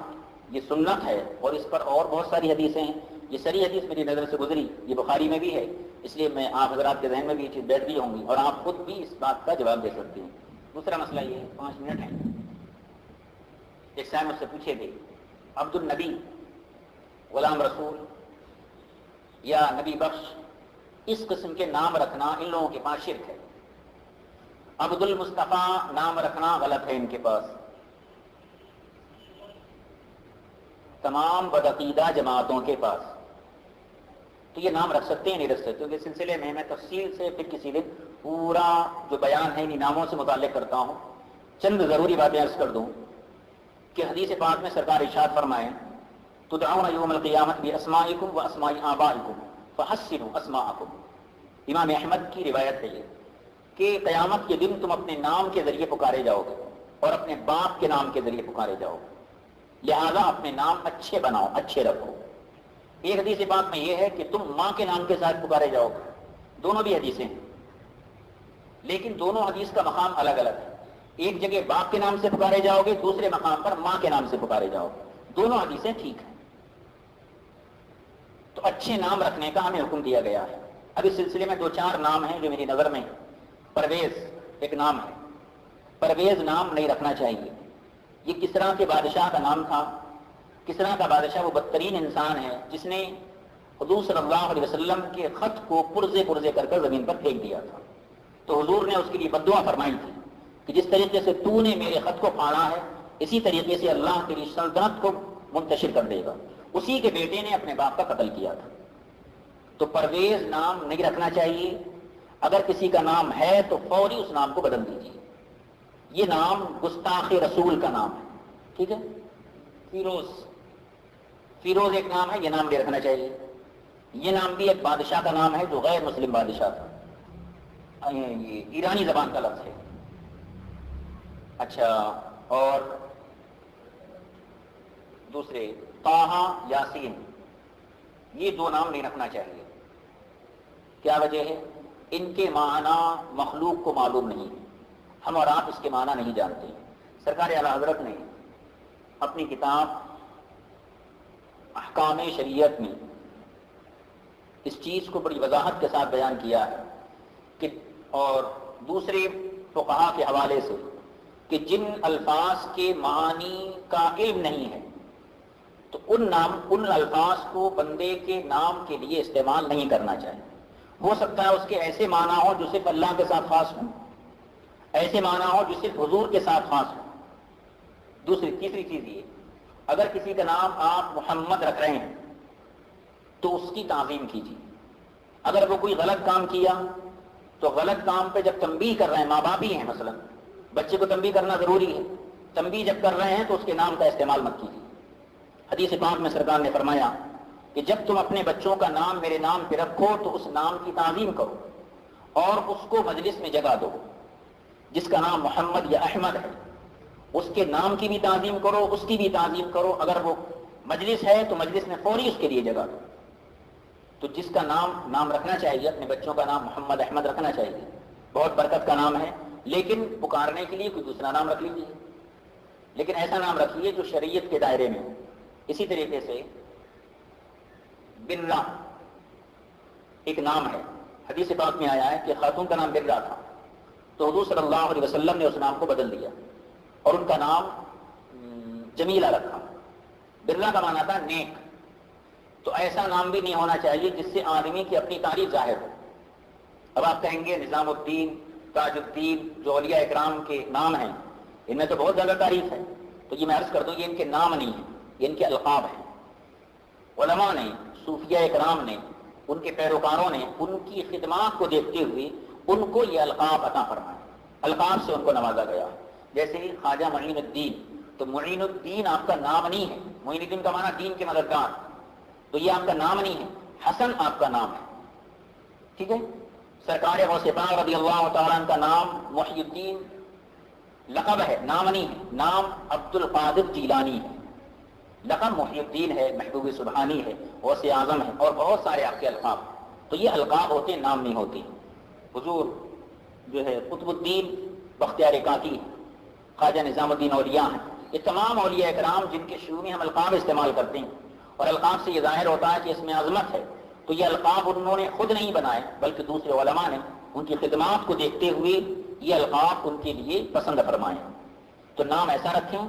Speaker 2: یہ سنت ہے. اور اس پر اور بہت ساری حدیثیں ہیں. یہ صحیح حدیث میری نظر سے گزری، یہ بخاری میں بھی ہے. اس لیے میں آپ حضرات کے ذہن میں بھی یہ چیز بیٹھ گئی ہوں گی اور آپ خود بھی اس بات کا جواب دے سکتے ہیں. دوسرا مسئلہ یہ ہے، 5 منٹ ہیں. ایک صاحب مجھ سے پوچھے تھے عبد النبی، غلام رسول یا نبی بخش، اس قسم کے نام رکھنا ان لوگوں کے پاس شرک ہے. عبد المصطفیٰ نام رکھنا غلط ہے ان کے پاس. تمام بدعقیدہ جماعتوں کے پاس تو یہ نام رکھ سکتے ہیں نہیں رکھ سکتے. اس سلسلے میں تفصیل سے پھر کسی دن پورا جو بیان ہے انہیں ناموں سے متعلق کرتا ہوں. چند ضروری باتیں عرض کر دوں کہ حدیث پاک میں سرکار ارشاد فرمائے تدعون یوم القیامت باسمائکم واسماء آبائکم فحسنوا اسماءکم. امام احمد کی روایت ہے یہ کہ قیامت کے دن تم اپنے نام کے ذریعے پکارے جاؤ گے اور اپنے باپ کے نام کے ذریعے پکارے جاؤ گے. لہذا اپنے نام اچھے بناؤ، اچھے رکھو. ایک حدیث پاک میں یہ ہے کہ تم ماں کے نام کے ساتھ پکارے جاؤ گے. دونوں بھی حدیثیں ہیں لیکن دونوں حدیث کا مقام الگ الگ ہے. ایک جگہ باپ کے نام سے پکارے جاؤ گے، دوسرے مقام پر ماں کے نام سے پکارے جاؤ گے. دونوں حدیثیں ٹھیک ہیں. تو اچھے نام رکھنے کا ہمیں حکم دیا گیا ہے. اب اس سلسلے میں 2-4 نام ہیں جو میری نظر میں. پرویز ایک نام ہے. پرویز نام نہیں رکھنا چاہیے. یہ کسرا کے بادشاہ کا نام تھا. کسرا کا بادشاہ وہ بدترین انسان ہے جس نے حضور صلی اللہ علیہ وسلم کے خط کو پرزے پرزے کر کر زمین پر پھینک دیا تھا. تو حضور نے اس کے لیے بددعا فرمائی تھی کہ جس طریقے سے تو نے میرے خط کو پھاڑا ہے اسی طریقے سے اللہ تیری سلطنت کو منتشر کر دے گا. اسی کے بیٹے نے اپنے باپ کا قتل کیا تھا. تو پرویز نام نہیں رکھنا چاہیے. اگر کسی کا نام ہے تو فوری اس نام کو بدل دیجیے. یہ نام گستاخ رسول کا نام ہے. ٹھیک ہے. فیروز ایک نام ہے، یہ نام بھی رکھنا چاہیے. یہ نام بھی ایک بادشاہ کا نام ہے جو غیر مسلم بادشاہ تھا. یہ ایرانی زبان کا لفظ ہے. اچھا، اور دوسرے طٰہٰ، یاسین، یہ دو نام نہیں رکھنا چاہیے. کیا وجہ ہے؟ ان کے معنی مخلوق کو معلوم نہیں، ہم اور آپ اس کے معنی نہیں جانتے. سرکار اعلیٰ حضرت نے اپنی کتاب احکام شریعت میں اس چیز کو بڑی وضاحت کے ساتھ بیان کیا ہے کہ اور دوسرے فقہا کے حوالے سے کہ جن الفاظ کے معنی کا علم نہیں ہے تو ان الفاظ کو بندے کے نام کے لیے استعمال نہیں کرنا چاہیے. ہو سکتا ہے اس کے ایسے معنی ہو جو صرف اللہ کے ساتھ خاص ہوں، ایسے معنی ہو جو صرف حضور کے ساتھ خاص ہوں. تیسری چیز یہ، اگر کسی کا نام آپ محمد رکھ رہے ہیں تو اس کی تعظیم کیجیے. اگر وہ کوئی غلط کام کیا تو غلط کام پہ جب تنبیہ کر رہے ہیں، ماں باپ ہی ہیں مثلا، بچے کو تنبیہ کرنا ضروری ہے، تنبیہ جب کر رہے ہیں تو اس کے نام کا استعمال مت کیجیے. حدیث پاک میں سرکار نے فرمایا کہ جب تم اپنے بچوں کا نام میرے نام پہ رکھو تو اس نام کی تعظیم کرو اور اس کو مجلس میں جگہ دو. جس کا نام محمد یا احمد ہے اس کے نام کی بھی تعظیم کرو، اس کی بھی تعظیم کرو. اگر وہ مجلس ہے تو مجلس میں فوری اس کے لیے جگہ دو. تو جس کا نام رکھنا چاہیے، اپنے بچوں کا نام محمد احمد رکھنا چاہیے، بہت برکت کا نام ہے. لیکن پکارنے کے لیے کوئی دوسرا نام رکھ لیجیے، لیکن ایسا نام رکھیے جو شریعت کے دائرے میں ہو. اسی طریقے سے برہ ایک نام ہے، حدیث پاک میں آیا ہے کہ خاتون کا نام برہ تھا تو حضور صلی اللہ علیہ وسلم نے اس نام کو بدل دیا اور ان کا نام جمیلہ رکھا. برہ کا معنی تھا نیک. تو ایسا نام بھی نہیں ہونا چاہیے جس سے آدمی کی اپنی تعریف ظاہر ہو. اب آپ کہیں گے نظام الدین، تاج الدین، جو اولیاء اکرام کے نام ہیں ان میں تو بہت زیادہ تعریف ہے. تو یہ میں عرض کر دوں یہ ان کے نام نہیں ہیں، یہ ان کے القاب ہیں. علماء نے، صوفیاء اکرام نے، ان کے پیروکاروں نے ان کی خدمات کو دیکھتے ہوئے ان کو یہ القاب عطا فرمائے. القاب سے ان کو نوازا گیا. جیسے خواجہ معین الدین، تو معین الدین آپ کا نام نہیں ہے. معین الدین کا معنی دین کے مددگار، تو یہ آپ کا نام نہیں ہے. حسن آپ کا نام ہے. ٹھیک ہے. سرکار غوث پاک رضی اللہ تعالیٰ عنہ کا نام محی الدین لقب ہے، نام نہیں ہے. نام عبد القادر جیلانی ہے، لقب محی الدین ہے، محبوب سبحانی ہے، غوث اعظم ہے، اور بہت سارے آپ کے القاب. تو یہ القاب ہوتے ہیں، نام نہیں ہوتے. حضور جو ہے قطب الدین بختیار کاکی، خواجہ نظام الدین اولیاء ہیں. یہ تمام اولیاء اکرام جن کے شروع میں ہم القاب استعمال کرتے ہیں، اور القاب سے یہ ظاہر ہوتا ہے کہ اس میں عظمت ہے. تو یہ القاب انہوں نے خود نہیں بنائے بلکہ دوسرے علماء نے ان کی خدمات کو دیکھتے ہوئے یہ القاب ان کے لیے پسند فرمائے. تو نام ایسا رکھیں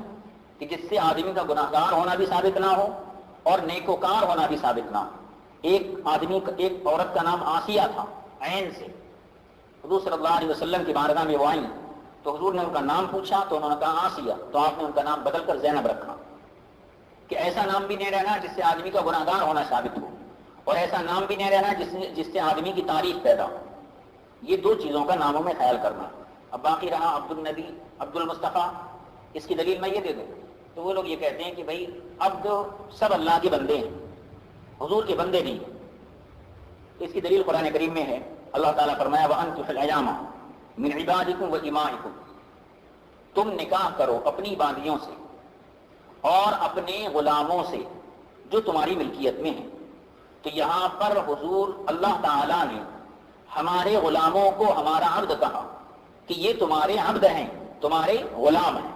Speaker 2: کہ جس سے آدمی کا گناہ گار ہونا بھی ثابت نہ ہو اور نیکوکار ہونا بھی ثابت نہ ہو. ایک عورت کا نام آسیہ تھا، عین سے. حضور صلی اللہ علیہ وسلم کی بارگاہ میں وہ آئیں تو حضور نے ان کا نام پوچھا تو انہوں نے کہا آسیہ، تو آپ نے ان کا نام بدل کر زینب رکھا کہ ایسا نام بھی نہیں رہنا جس سے آدمی کا گناہ گار ہونا ثابت ہو، اور ایسا نام بھی نہیں رہنا جس سے آدمی کی تعریف پیدا ہو. یہ دو چیزوں کا ناموں میں خیال کرنا. اب باقی رہا عبد النبی، عبد المصطفیٰ، اس کی دلیل میں یہ دے دوں تو وہ لوگ یہ کہتے ہیں کہ بھائی عبد سب اللہ کے بندے ہیں، حضور کے بندے نہیں. اس کی دلیل قرآن کریم میں ہے. اللہ تعالیٰ فرمایا وَأَنْكِحُوا الْأَيَامَ مِنْ عِبَادِكُمْ وَإِمَائِكُمْ، تم نکاح کرو اپنی باندیوں سے اور اپنے غلاموں سے جو تمہاری ملکیت میں ہیں. تو یہاں پر حضور اللہ تعالیٰ نے ہمارے غلاموں کو ہمارا عبد کہا کہ یہ تمہارے عبد ہیں، تمہارے غلام ہیں.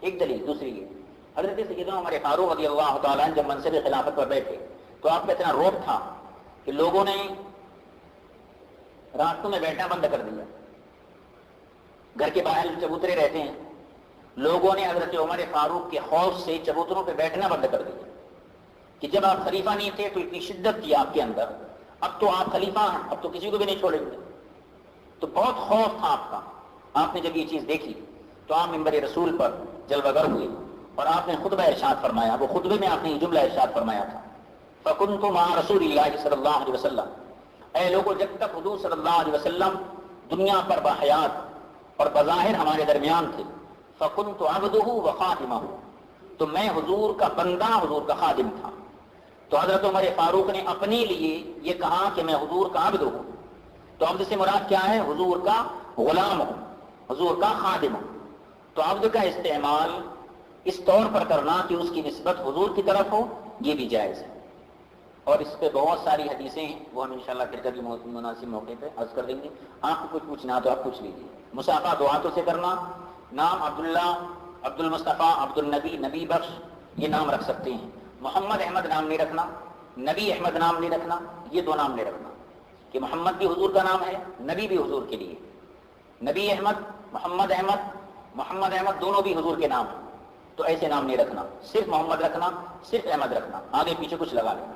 Speaker 2: ایک دلیل. دوسری یہ حضرت سیدنا عمر فاروق رضی اللہ تعالیٰ جب منصب خلافت پر بیٹھے تو آپ کا اتنا روب تھا کہ لوگوں نے راستوں میں بیٹھنا بند کر دیا. گھر کے باہر چبوترے رہتے ہیں، لوگوں نے حضرت عمر فاروق کے خوف سے چبوتروں پہ بیٹھنا بند کر دیا کہ جب آپ خلیفہ نہیں تھے تو اتنی شدت تھی آپ کے اندر، اب تو آپ خلیفہ ہیں، اب تو کسی کو بھی نہیں چھوڑیں گے. تو بہت خوف تھا آپ کا. آپ نے جب یہ چیز دیکھی تو آپ منبر رسول پر جلوہ گر ہوئے اور آپ نے خطبہ ارشاد فرمایا. وہ خطبے میں آپ نے یہ جملہ ارشاد فرمایا تھا فَكُنْتُ مَعَ رَسُولِ اللَّهِ صلی اللہ علیہ وسلم. اے لوگوں، جب تک حضور صلی اللہ علیہ وسلم دنیا پر باحیات اور بظاہر ہمارے درمیان تھے، فَكُنْتُ عَبْدُهُ وَخَادِمَهُ، تو میں حضور کا بندہ، حضور کا خادم تھا. تو حضرت عمر فاروق نے اپنے لیے یہ کہا کہ میں حضور کا عبد ہوں. تو عبد سے مراد کیا ہے؟ حضور کا غلام ہوں، حضور کا خادم ہوں. تو عبد کا استعمال اس طور پر کرنا کہ اس کی نسبت حضور کی طرف ہو، یہ بھی جائز ہے. اور اس پہ بہت ساری حدیثیں ہیں، وہ ہم انشاءاللہ پھر کبھی مناسب موقع پہ عرض کر دیں گے. آپ کو کچھ پوچھنا تو آپ پوچھ لیجیے. مصافحہ دو ہاتھوں سے کرنا. نام عبداللہ، عبد المصطفیٰ، عبد النبی، نبی بخش، یہ نام رکھ سکتے ہیں. محمد احمد نام نہیں رکھنا، نبی احمد نام نہیں رکھنا. یہ دو نام نہیں رکھنا کہ محمد بھی حضور کا نام ہے، نبی بھی حضور کے لیے. نبی احمد، محمد احمد دونوں بھی حضور کے نام ہیں، تو ایسے نام نہیں رکھنا. صرف محمد رکھنا، صرف احمد رکھنا، آگے پیچھے کچھ لگا لینا.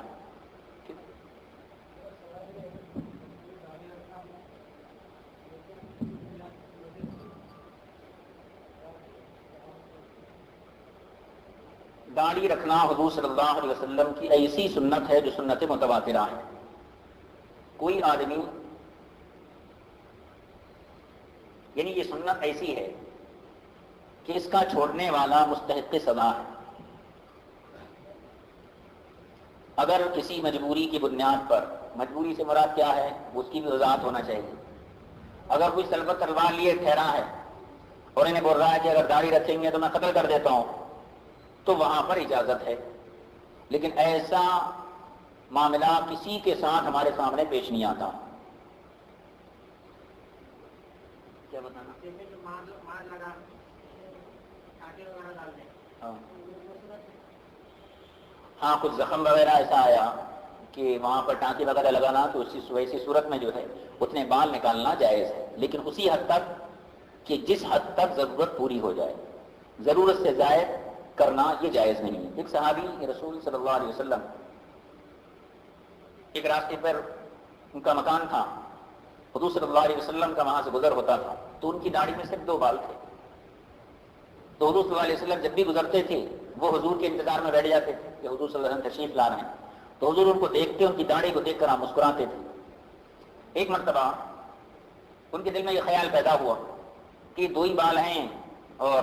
Speaker 2: داڑھی رکھنا حضور صلی اللہ علیہ وسلم کی ایسی سنت ہے جو سنت متواترہ ہے. کوئی آدمی، یعنی یہ سنت ایسی ہے کہ اس کا چھوڑنے والا مستحق سزا ہے. اگر کسی مجبوری کی بنیاد پر، مجبوری سے مراد کیا ہے، اس کی بھی وضاحت ہونا چاہیے. اگر کوئی سلبت تلوار لیے ٹھہرا ہے اور انہیں بول رہا ہے کہ اگر داڑھی رکھیں گے تو میں قتل کر دیتا ہوں، تو وہاں پر اجازت ہے. لیکن ایسا معاملہ کسی کے ساتھ ہمارے سامنے پیش نہیں آتا. کیا بتانا؟ ہاں کچھ زخم وغیرہ ایسا آیا کہ وہاں پر ٹانکے وغیرہ لگانا، تو ویسی صورت میں جو ہے اتنے بال نکالنا جائز ہے، لیکن اسی حد تک کہ جس حد تک ضرورت پوری ہو جائے. ضرورت سے زائد کرنا یہ جائز نہیں ہے. ایک صحابی رسول صلی اللہ علیہ وسلم، ایک راستے پر ان کا مکان تھا، حضور صلی اللہ علیہ وسلم کا وہاں سے گزر ہوتا تھا، تو ان کی داڑھی میں صرف 2 بال تھے. تو حضور صلی اللہ علیہ وسلم جب بھی گزرتے تھے وہ حضور کے انتظار میں بیٹھ جاتے تھے کہ حضور صلی اللہ علیہ وسلم تشریف لا رہے ہیں. تو حضور ان کو دیکھتے، ان کی داڑھی کو دیکھ کر آپ مسکراتے تھے. ایک مرتبہ ان کے دل میں یہ خیال پیدا ہوا کہ 2 ہی بال ہیں اور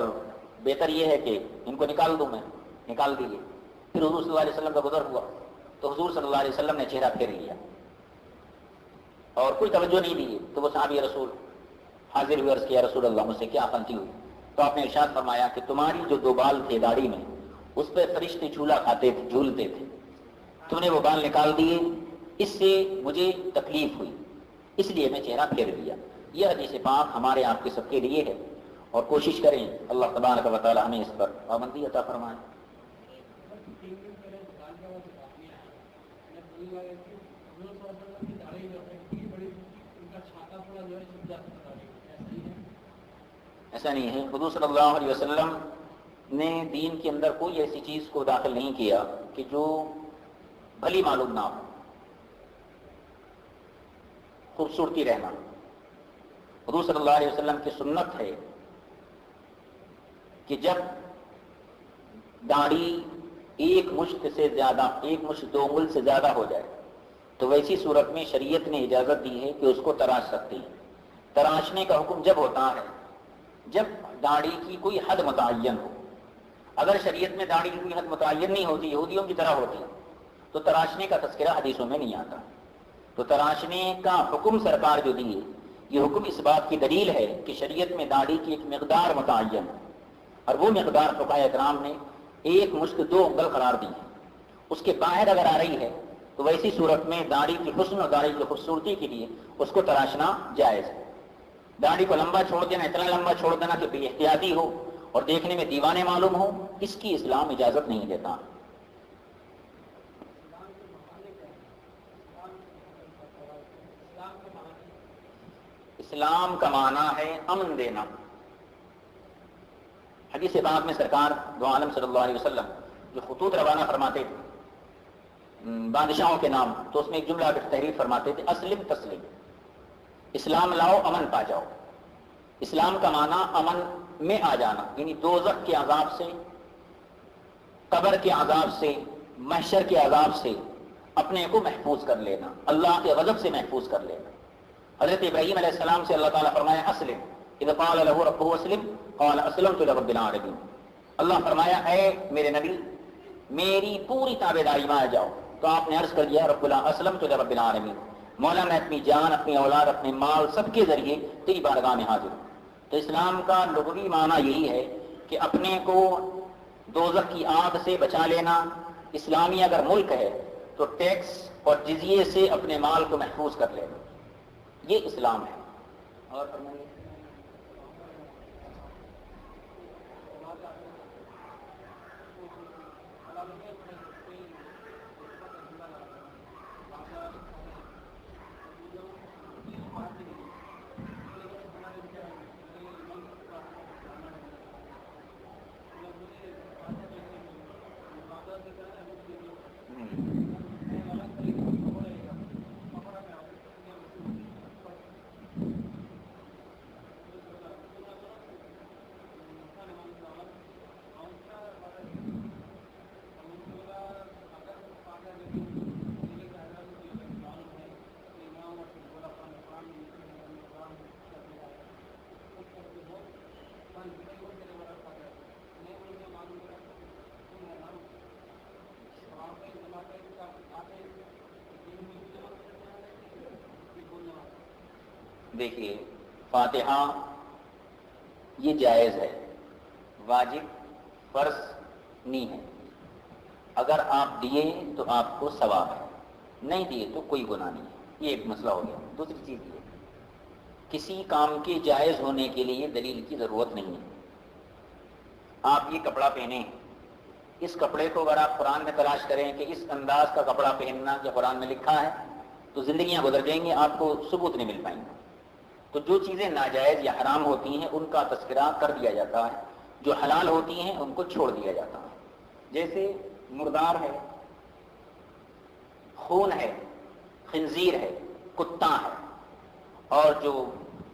Speaker 2: بہتر یہ ہے کہ ان کو نکال دوں. میں نکال دیے. پھر حضور صلی اللہ علیہ وسلم کا گزر ہوا تو حضور صلی اللہ علیہ وسلم نے چہرہ پھیر لیا اور کوئی توجہ نہیں دی. تو وہ صحابی رسول حاضر ہوئے، عرض کیا رسول اللہ مجھ سے کیا غلطی ہوئی؟ تو آپ نے ارشاد فرمایا کہ تمہاری جو 2 بال تھے داڑھی میں، اس پہ فرشتے جھولا کھاتے تھے، جھولتے تھے، تم نے وہ بال نکال دیے، اس سے مجھے تکلیف ہوئی، اس لیے میں چہرہ پھیر لیا. یہ حدیث پاک ہمارے آپ کے سب کے لیے ہے، اور کوشش کریں اللہ تبارک و تعالی ہمیں اس پر پابندی عطا فرمائے. ایسا نہیں ہے. حضور صلی اللہ علیہ وسلم نے دین کے اندر کوئی ایسی چیز کو داخل نہیں کیا کہ جو بھلی معلوم نہ ہو. خوبصورتی رہنا حضور صلی اللہ علیہ وسلم کی سنت ہے کہ جب داڑھی 1 مشت سے زیادہ، 1 مشت 2 انگل سے زیادہ ہو جائے تو ویسی صورت میں شریعت نے اجازت دی ہے کہ اس کو تراش سکتے ہیں. تراشنے کا حکم جب ہوتا ہے جب داڑھی کی کوئی حد متعین ہو. اگر شریعت میں داڑھی کی کوئی حد متعین نہیں ہوتی، یہودیوں کی طرح ہوتی، تو تراشنے کا تذکرہ حدیثوں میں نہیں آتا. تو تراشنے کا حکم سرکار جو دی ہے، یہ حکم اس بات کی دلیل ہے کہ شریعت میں داڑھی کی ایک مقدار متعین ہے، اور وہ مقدار فقہاء اکرام نے 1 مشت 2 انگل قرار دی ہے. اس کے باہر اگر آ رہی ہے تو ویسی صورت میں داڑھی کی حسن اور داڑھی کی خوبصورتی کے لیے اس کو تراشنا جائز ہے. داڑھی کو لمبا چھوڑ دینا، اتنا لمبا چھوڑ دینا کہ بے احتیاطی ہو اور دیکھنے میں دیوانے معلوم ہو، اس کی اسلام اجازت نہیں دیتا. اسلام کا معنی ہے امن دینا. حدیث پاک میں سرکار دو عالم صلی اللہ علیہ وسلم جو خطوط روانہ فرماتے تھے بادشاہوں کے نام، تو اس میں ایک جملہ تحریر فرماتے تھے، اسلم تسلم، اسلام لاؤ امن پا جاؤ. اسلام کا معنی امن میں آ جانا، یعنی دوزخ کے عذاب سے، قبر کے عذاب سے، محشر کے عذاب سے اپنے کو محفوظ کر لینا، اللہ کے غضب سے محفوظ کر لینا. حضرت ابراہیم علیہ السلام سے اللہ تعالیٰ فرمایا اسلم، اذ قال له ربه اسلم قال اسلمت لرب العالمین. اللہ فرمایا اے میرے نبی میری پوری تابعداری میں آ جاؤ. تو آپ نے عرض کر دیا رب اسلمت لرب العالمین، مولا میں اپنی جان، اپنی اولاد، اپنے مال سب کے ذریعے تیری بارگاہ میں حاضر ہوں. تو اسلام کا لغوی معنی یہی ہے کہ اپنے کو دوزخ کی آگ سے بچا لینا. اسلامی اگر ملک ہے تو ٹیکس اور جزیے سے اپنے مال کو محفوظ کر لینا. یہ اسلام ہے. اور فرمائیے. دیکھیے، فاتحہ یہ جائز ہے، واجب فرض نہیں ہے. اگر آپ دیے تو آپ کو ثواب ہے، نہیں دیے تو کوئی گناہ نہیں ہے. یہ ایک مسئلہ ہو گیا. دوسری چیز یہ، کسی کام کے جائز ہونے کے لیے دلیل کی ضرورت نہیں ہے. آپ یہ کپڑا پہنیں، اس کپڑے کو اگر آپ قرآن میں تلاش کریں کہ اس انداز کا کپڑا پہننا جو قرآن میں لکھا ہے تو زندگیاں گزر جائیں گی، آپ کو ثبوت نہیں مل پائیں گے. تو جو چیزیں ناجائز یا حرام ہوتی ہیں ان کا تذکرہ کر دیا جاتا ہے، جو حلال ہوتی ہیں ان کو چھوڑ دیا جاتا ہے. جیسے مردار ہے، خون ہے، خنزیر ہے، کتا ہے، اور جو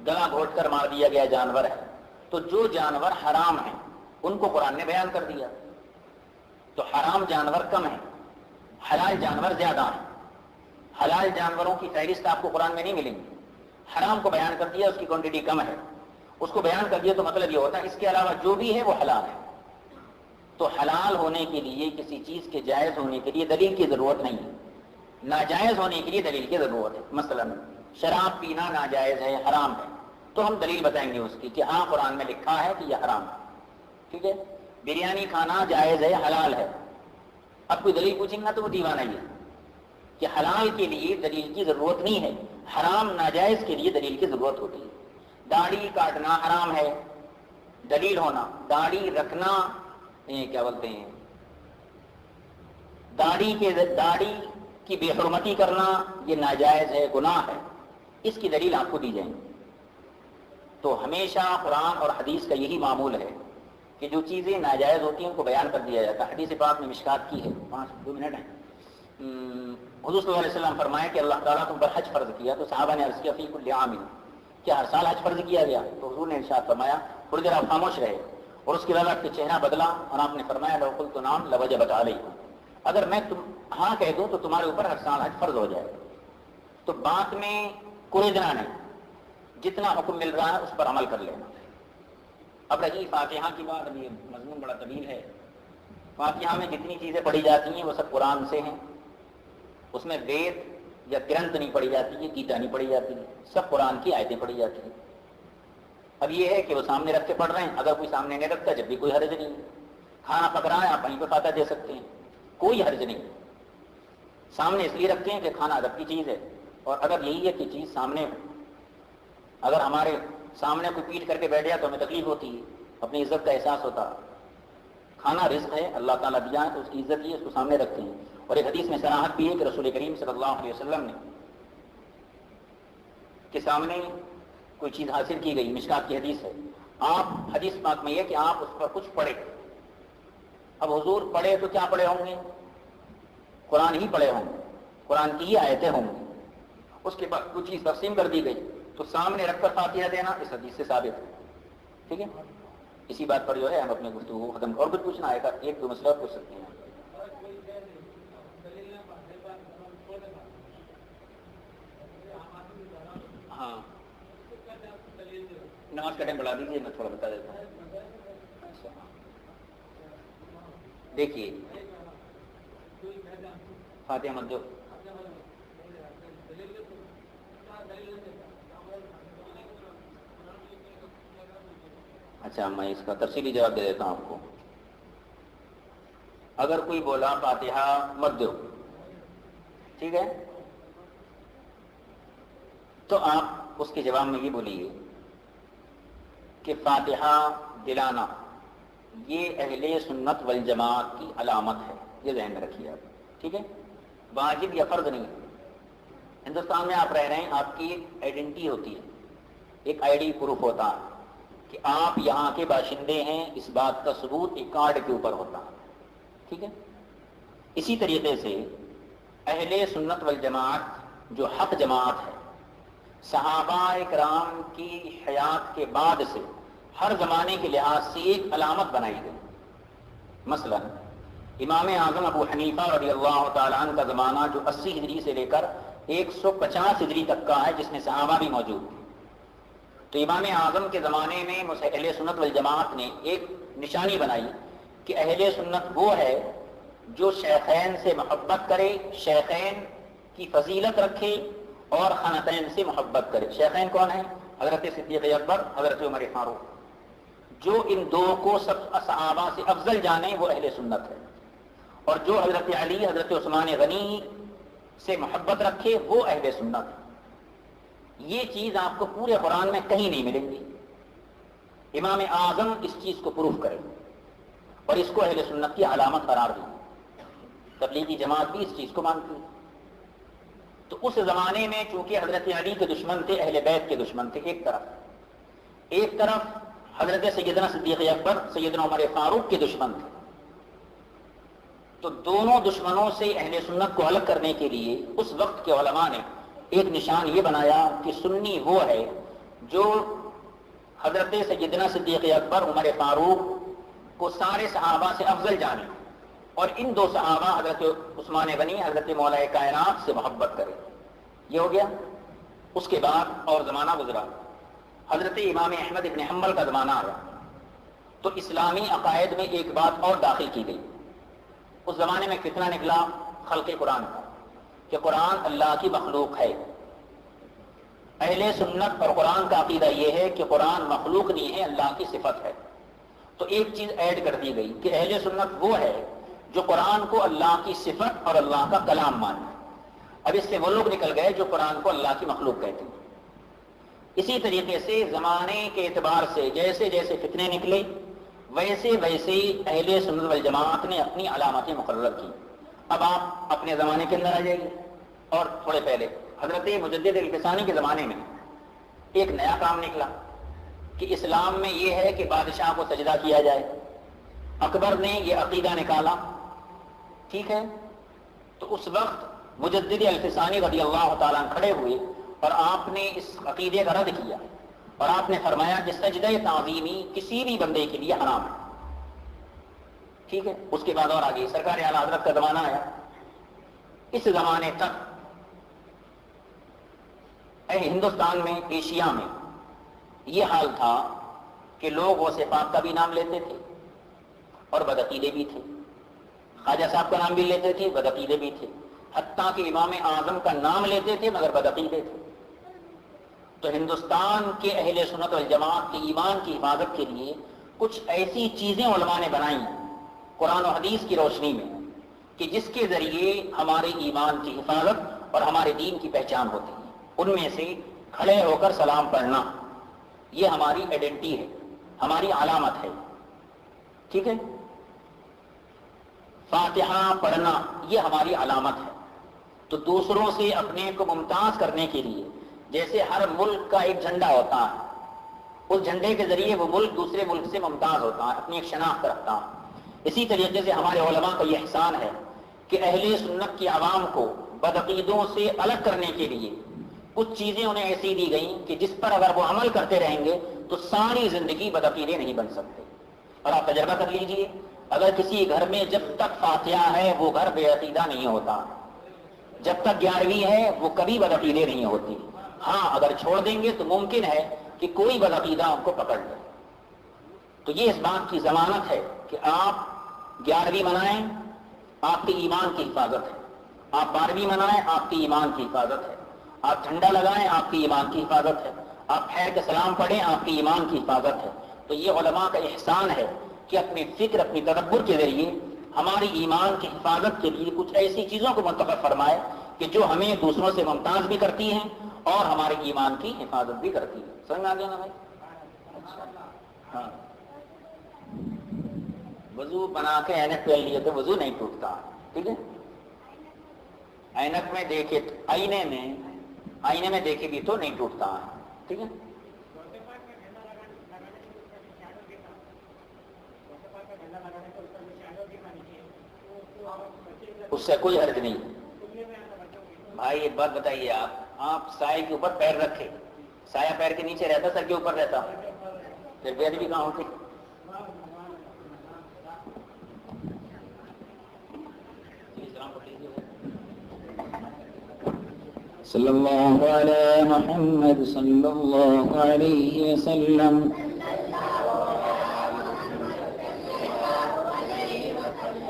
Speaker 2: گلا گھونٹ کر مار دیا گیا جانور ہے. تو جو جانور حرام ہیں ان کو قرآن نے بیان کر دیا. تو حرام جانور کم ہیں، حلال جانور زیادہ ہیں. حلال جانوروں کی فہرست آپ کو قرآن میں نہیں ملیں گی. حرام کو بیان کر دیا، اس کی کوانٹٹی کم ہے، اس کو بیان کر دیا تو مطلب یہ ہوتا ہے اس کے علاوہ جو بھی ہے وہ حلال ہے. تو حلال ہونے کے لیے کسی چیز کے جائز ہونے کے لیے دلیل کی ضرورت نہیں ہے، ناجائز ہونے کے لیے دلیل کی ضرورت ہے. مثلا شراب پینا ناجائز ہے، حرام ہے، تو ہم دلیل بتائیں گے اس کی کہ ہاں قرآن میں لکھا ہے کہ یہ حرام ہے. ٹھیک ہے. بریانی کھانا جائز ہے، حلال ہے. اب کوئی دلیل پوچھیں گا تو وہ دیوانہ ہی ہے کہ حلال کے لیے دلیل کی ضرورت نہیں ہے، حرام ناجائز کے لیے دلیل کی ضرورت ہوتی ہے. داڑھی کاٹنا حرام ہے، دلیل ہونا. داڑھی رکھنا کیا بولتے ہیں، داڑھی کی بے حرمتی کرنا یہ ناجائز ہے، گناہ ہے. اس کی دلیل آپ کو دی جائیں گی. تو ہمیشہ قرآن اور حدیث کا یہی معمول ہے کہ جو چیزیں ناجائز ہوتی ہیں ان کو بیان کر دیا جاتا ہے. حدیث پاک میں مشکات کی ہے، 2 منٹ ہیں. حضور صلی اللہ علیہ وسلم فرمایا کہ اللہ تعالیٰ تم پر حج فرض کیا. تو صحابہ نے عرض کیا فی کل عام، کیا ہر سال حج فرض کیا گیا؟ تو حضور نے ارشاد فرمایا، تھوڑی دیر آپ خاموش رہے اور اس کے بعد آپ کے چہرہ بدلا اور آپ نے فرمایا لو قلت نعم لوجبت علیکم، اگر میں ہاں کہہ دوں تو تمہارے اوپر ہر سال حج فرض ہو جائے. تو بات میں کوئی ادنا نہیں، جتنا حکم مل رہا ہے اس پر عمل کر لینا. اب رہی فاتحہ کی بات، اب یہ مضمون بڑا طویل ہے. فاتحہ میں جتنی چیزیں پڑھی جاتی ہیں وہ سب قرآن سے ہیں. اس میں وید یا گرنتھ نہیں پڑھی جاتی ہے، گیتا نہیں پڑھی جاتی ہے، سب قرآن کی آیتیں پڑھی جاتی ہیں. اب یہ ہے کہ وہ سامنے رکھ کے پڑھ رہے ہیں، اگر کوئی سامنے نہیں رکھتا جب بھی کوئی حرج نہیں. کھانا پک رہا ہے آپ وہیں پہ فاتحہ دے سکتے ہیں، کوئی حرج نہیں. سامنے اس لیے رکھتے ہیں کہ کھانا ادب کی چیز ہے، اور اگر یہی ہے کہ چیز سامنے ہو، اگر ہمارے سامنے کوئی پیٹ کر کے بیٹھ جائے تو ہمیں تکلیف ہوتی ہے، اپنی عزت کا احساس ہوتا. کھانا رزق ہے، اللہ تعالیٰ دیا ہے تو اس کی عزت یہ اس کو سامنے رکھتے ہیں. اور ایک حدیث میں صراحت بھی ہے کہ رسول کریم صلی اللہ علیہ وسلم نے کے سامنے کوئی چیز حاصل کی گئی، مشکات کی حدیث ہے، آپ حدیث پاک میں یہ کہ آپ اس پر کچھ پڑھے. اب حضور پڑھے تو کیا پڑھے ہوں گے؟ قرآن ہی پڑھے ہوں گے، قرآن کی ہی آیتیں ہوں گی. اس کے بعد کچھ چیز تقسیم کر دی گئی تو سامنے رکھ کر فاتحہ دینا اس حدیث سے ثابت ہے. ٹھیک ہے. اسی بات پر جو ہے ہم اپنے گفتگو کو ختم. اور کچھ پوچھنا ہے گا؟ ایک دو مسئلہ پوچھ سکتے ہیں. ہاں، نماز کا ٹائم بڑھا دیجیے، میں تھوڑا بتا دیتا ہوں. دیکھیے فاتحہ مت جو اچھا، میں اس کا تفصیلی جواب دے دیتا ہوں آپ کو. اگر کوئی بولا فاتحہ مت دو، ٹھیک ہے، تو آپ اس کے جواب میں یہ بولیے کہ فاتحہ دلانا یہ اہل سنت والجماعت کی علامت ہے، یہ ذہن میں رکھیے آپ، ٹھیک ہے، واجب یا فرض نہیں ہے۔ ہندوستان میں آپ رہ رہے ہیں، آپ کی آئیڈینٹی ہوتی ہے، ایک آئی ڈی پروف ہوتا ہے کہ آپ یہاں کے باشندے ہیں، اس بات کا ثبوت ایک کارڈ کے اوپر ہوتا ہے، ٹھیک ہے۔ اسی طریقے سے اہل سنت والجماعت جو حق جماعت ہے، صحابہ کرام کی حیات کے بعد سے ہر زمانے کے لحاظ سے ایک علامت بنائی گئی۔ مثلا امام اعظم ابو حنیفہ رضی اللہ تعالیٰ عنہ کا زمانہ جو 80 ہجری سے لے کر 150 ہجری تک کا ہے، جس میں صحابہ بھی موجود تھے، تو امام اعظم کے زمانے میں اہل سنت والجماعت نے ایک نشانی بنائی کہ اہل سنت وہ ہے جو شیخین سے محبت کرے، شیخین کی فضیلت رکھے اور خانتین سے محبت کرے۔ شیخین کون ہیں؟ حضرت صدیق اکبر، حضرت عمر فاروق۔ جو ان دو کو سب صحابہ سے افضل جانے وہ اہل سنت ہے، اور جو حضرت علی، حضرت عثمان غنی سے محبت رکھے وہ اہل سنت ہے۔ یہ چیز آپ کو پورے قرآن میں کہیں نہیں ملیں گی۔ امام اعظم اس چیز کو پروف کرے اور اس کو اہل سنت کی علامت قرار دی۔ تبلیغی جماعت بھی اس چیز کو مانتی ہے۔ تو اس زمانے میں چونکہ حضرت علی کے دشمن تھے، اہل بیت کے دشمن تھے ایک طرف حضرت سیدنا صدیق اکبر، سیدنا عمر فاروق کے دشمن تھے، تو دونوں دشمنوں سے اہل سنت کو الگ کرنے کے لیے اس وقت کے علماء نے ایک نشان یہ بنایا کہ سنی وہ ہے جو حضرت سیدنا صدیق اکبر، عمر فاروق کو سارے صحابہ سے افضل جانے، اور ان دو صحابہ حضرت عثمان غنی، حضرت مولا کائنات سے محبت کرے۔ یہ ہو گیا۔ اس کے بعد اور زمانہ گزرا، حضرت امام احمد ابن حنبل کا زمانہ آیا، تو اسلامی عقائد میں ایک بات اور داخل کی گئی۔ اس زمانے میں فتنہ نکلا خلق قرآن کا کہ قرآن اللہ کی مخلوق ہے۔ اہل سنت اور قرآن کا عقیدہ یہ ہے کہ قرآن مخلوق نہیں ہے، اللہ کی صفت ہے۔ تو ایک چیز ایڈ کر دی گئی کہ اہل سنت وہ ہے جو قرآن کو اللہ کی صفت اور اللہ کا کلام مانے۔ اب اس سے وہ لوگ نکل گئے جو قرآن کو اللہ کی مخلوق کہتے ہیں۔ اسی طریقے سے زمانے کے اعتبار سے جیسے جیسے فتنے نکلے ویسے ویسے اہل سنت والجماعت نے اپنی علامتیں مقرر کی۔ اب آپ اپنے زمانے کے اندر آ جائیے، اور تھوڑے پہلے حضرت مجدد الفسانی کے زمانے میں ایک نیا کام نکلا کہ اسلام میں یہ ہے کہ بادشاہ کو سجدہ کیا جائے۔ اکبر نے یہ عقیدہ نکالا، ٹھیک ہے، تو اس وقت مجدد الفسانی رضی اللہ تعالیٰ عنہ کھڑے ہوئے اور آپ نے اس عقیدے کا رد کیا، اور آپ نے فرمایا کہ سجدہ تعظیمی کسی بھی بندے کے لیے حرام ہے، ٹھیک ہے۔ اس کے بعد اور آگے سرکار اعلیٰ حضرت کا زمانہ آیا۔ اس زمانے تک ہندوستان میں، ایشیا میں یہ حال تھا کہ لوگ غوث پاک کا بھی نام لیتے تھے اور بدعقیدے بھی تھے، خواجہ صاحب کا نام بھی لیتے تھے، بدعقیدے بھی تھے، حتیٰ کہ امام اعظم کا نام لیتے تھے مگر بدعقیدے تھے۔ تو ہندوستان کے اہل سنت والجماعت کے ایمان کی حفاظت کے لیے کچھ ایسی چیزیں علماء نے بنائی قرآن و حدیث کی روشنی میں کہ جس کے ذریعے ہمارے ایمان کی حفاظت اور ہمارے دین کی پہچان ہوتی ہے۔ ان میں سے کھڑے ہو کر سلام پڑھنا یہ ہماری آئیڈینٹی ہے، ہماری علامت ہے، ٹھیک ہے۔ فاتحہ پڑھنا یہ ہماری علامت ہے۔ تو دوسروں سے اپنے کو ممتاز کرنے کے لیے جیسے ہر ملک کا ایک جھنڈا ہوتا ہے، اس جھنڈے کے ذریعے وہ ملک دوسرے ملک سے ممتاز ہوتا ہے، اپنی ایک شناخت رکھتا ہے۔ اسی طریقے سے ہمارے علماء کا یہ احسان ہے کہ اہل سنت کی عوام کو بدعقیدوں سے الگ کرنے کے لیے کچھ چیزیں انہیں ایسی دی گئیں کہ جس پر اگر وہ عمل کرتے رہیں گے تو ساری زندگی بدعقیدے نہیں بن سکتے۔ اور آپ تجربہ کر لیجئے، اگر کسی گھر میں جب تک فاتحہ ہے وہ گھر بے عقیدہ نہیں ہوتا، جب تک 11ویں ہے وہ کبھی بدعقیدے نہیں ہوتی۔ ہاں اگر چھوڑ دیں گے تو ممکن ہے کہ کوئی بدعقیدہ ان کو پکڑ لے۔ تو یہ اس بات کی ضمانت ہے کہ آپ 11ویں منائیں، آپ کے ایمان کی حفاظت ہے، آپ 12ویں منائیں، آپ کی ایمان کی حفاظت ہے، آپ جھنڈا لگائیں، آپ کی ایمان کی حفاظت ہے، آپ خیر کے سلام پڑھیں، آپ کی ایمان کی حفاظت ہے۔ تو یہ علماء کا احسان ہے کہ اپنی فکر، اپنی تدبر کے ذریعے ہماری ایمان کی حفاظت کے لیے کچھ ایسی چیزوں کو منتخب فرمائے کہ جو ہمیں دوسروں سے ممتاز بھی کرتی ہیں اور ہمارے ایمان کی حفاظت بھی کرتی ہے. سمجھ میں آ گیا نا بھائی؟ ہاں وضو بنا کے اینک پہن لیے تو وضو نہیں ٹوٹتا. ٹھیک ہے, اینک میں دیکھے آئینے میں دیکھے بھی تو نہیں ٹوٹتا. ٹھیک ہے, اس سے کوئی حرج نہیں. بھائی ایک بات بتائیے, آپ سائے کے اوپر پیر رکھے, سایہ پیر کے نیچے رہتا سر کے اوپر رہتا, پھر بے ادبی کہاں ہوتی؟
Speaker 3: صلی اللہ علیہ محمد صلی اللہ علیہ وسلم.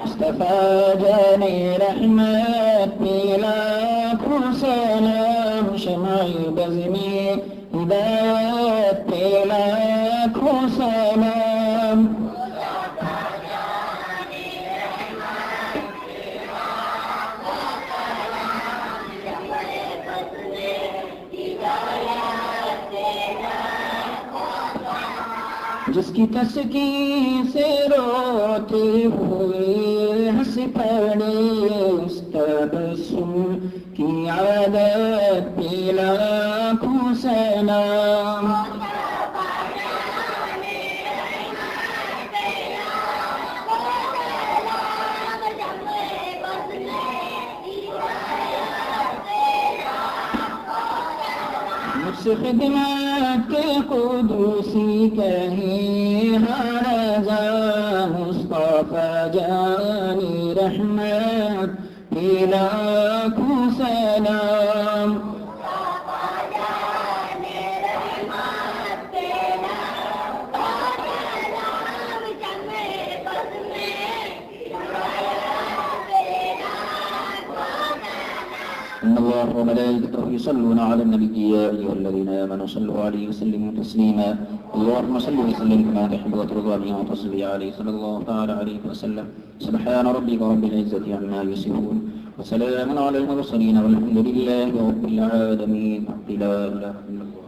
Speaker 3: مصطفیٰ جان رحمت لاکھوں سلام, شمع بز میں ہدایت پہ لاکھوں سلام. جس کی تسکین سے روتے ہوئے ہنس پڑے, اس تبسم کی عادت پہ لاکھوں سلام. مجھ سے خدمت کے قدوسی کہیں ہر جان, مصطفیٰ جانی رحمت لاکھوں سلام. إن الله وملائكته يصلون على النبي يا أيها الذين آمنوا صلوا عليه وسلموا تسليما. اللهم صل وسلم كما تحب وترضى بها وتصلي عليه صلى الله تعالى عليه وسلم. سبحان ربك رب العزة عما يصفون وسلام على المرسلين والحمد لله رب العالمين. لا إله إلا الله.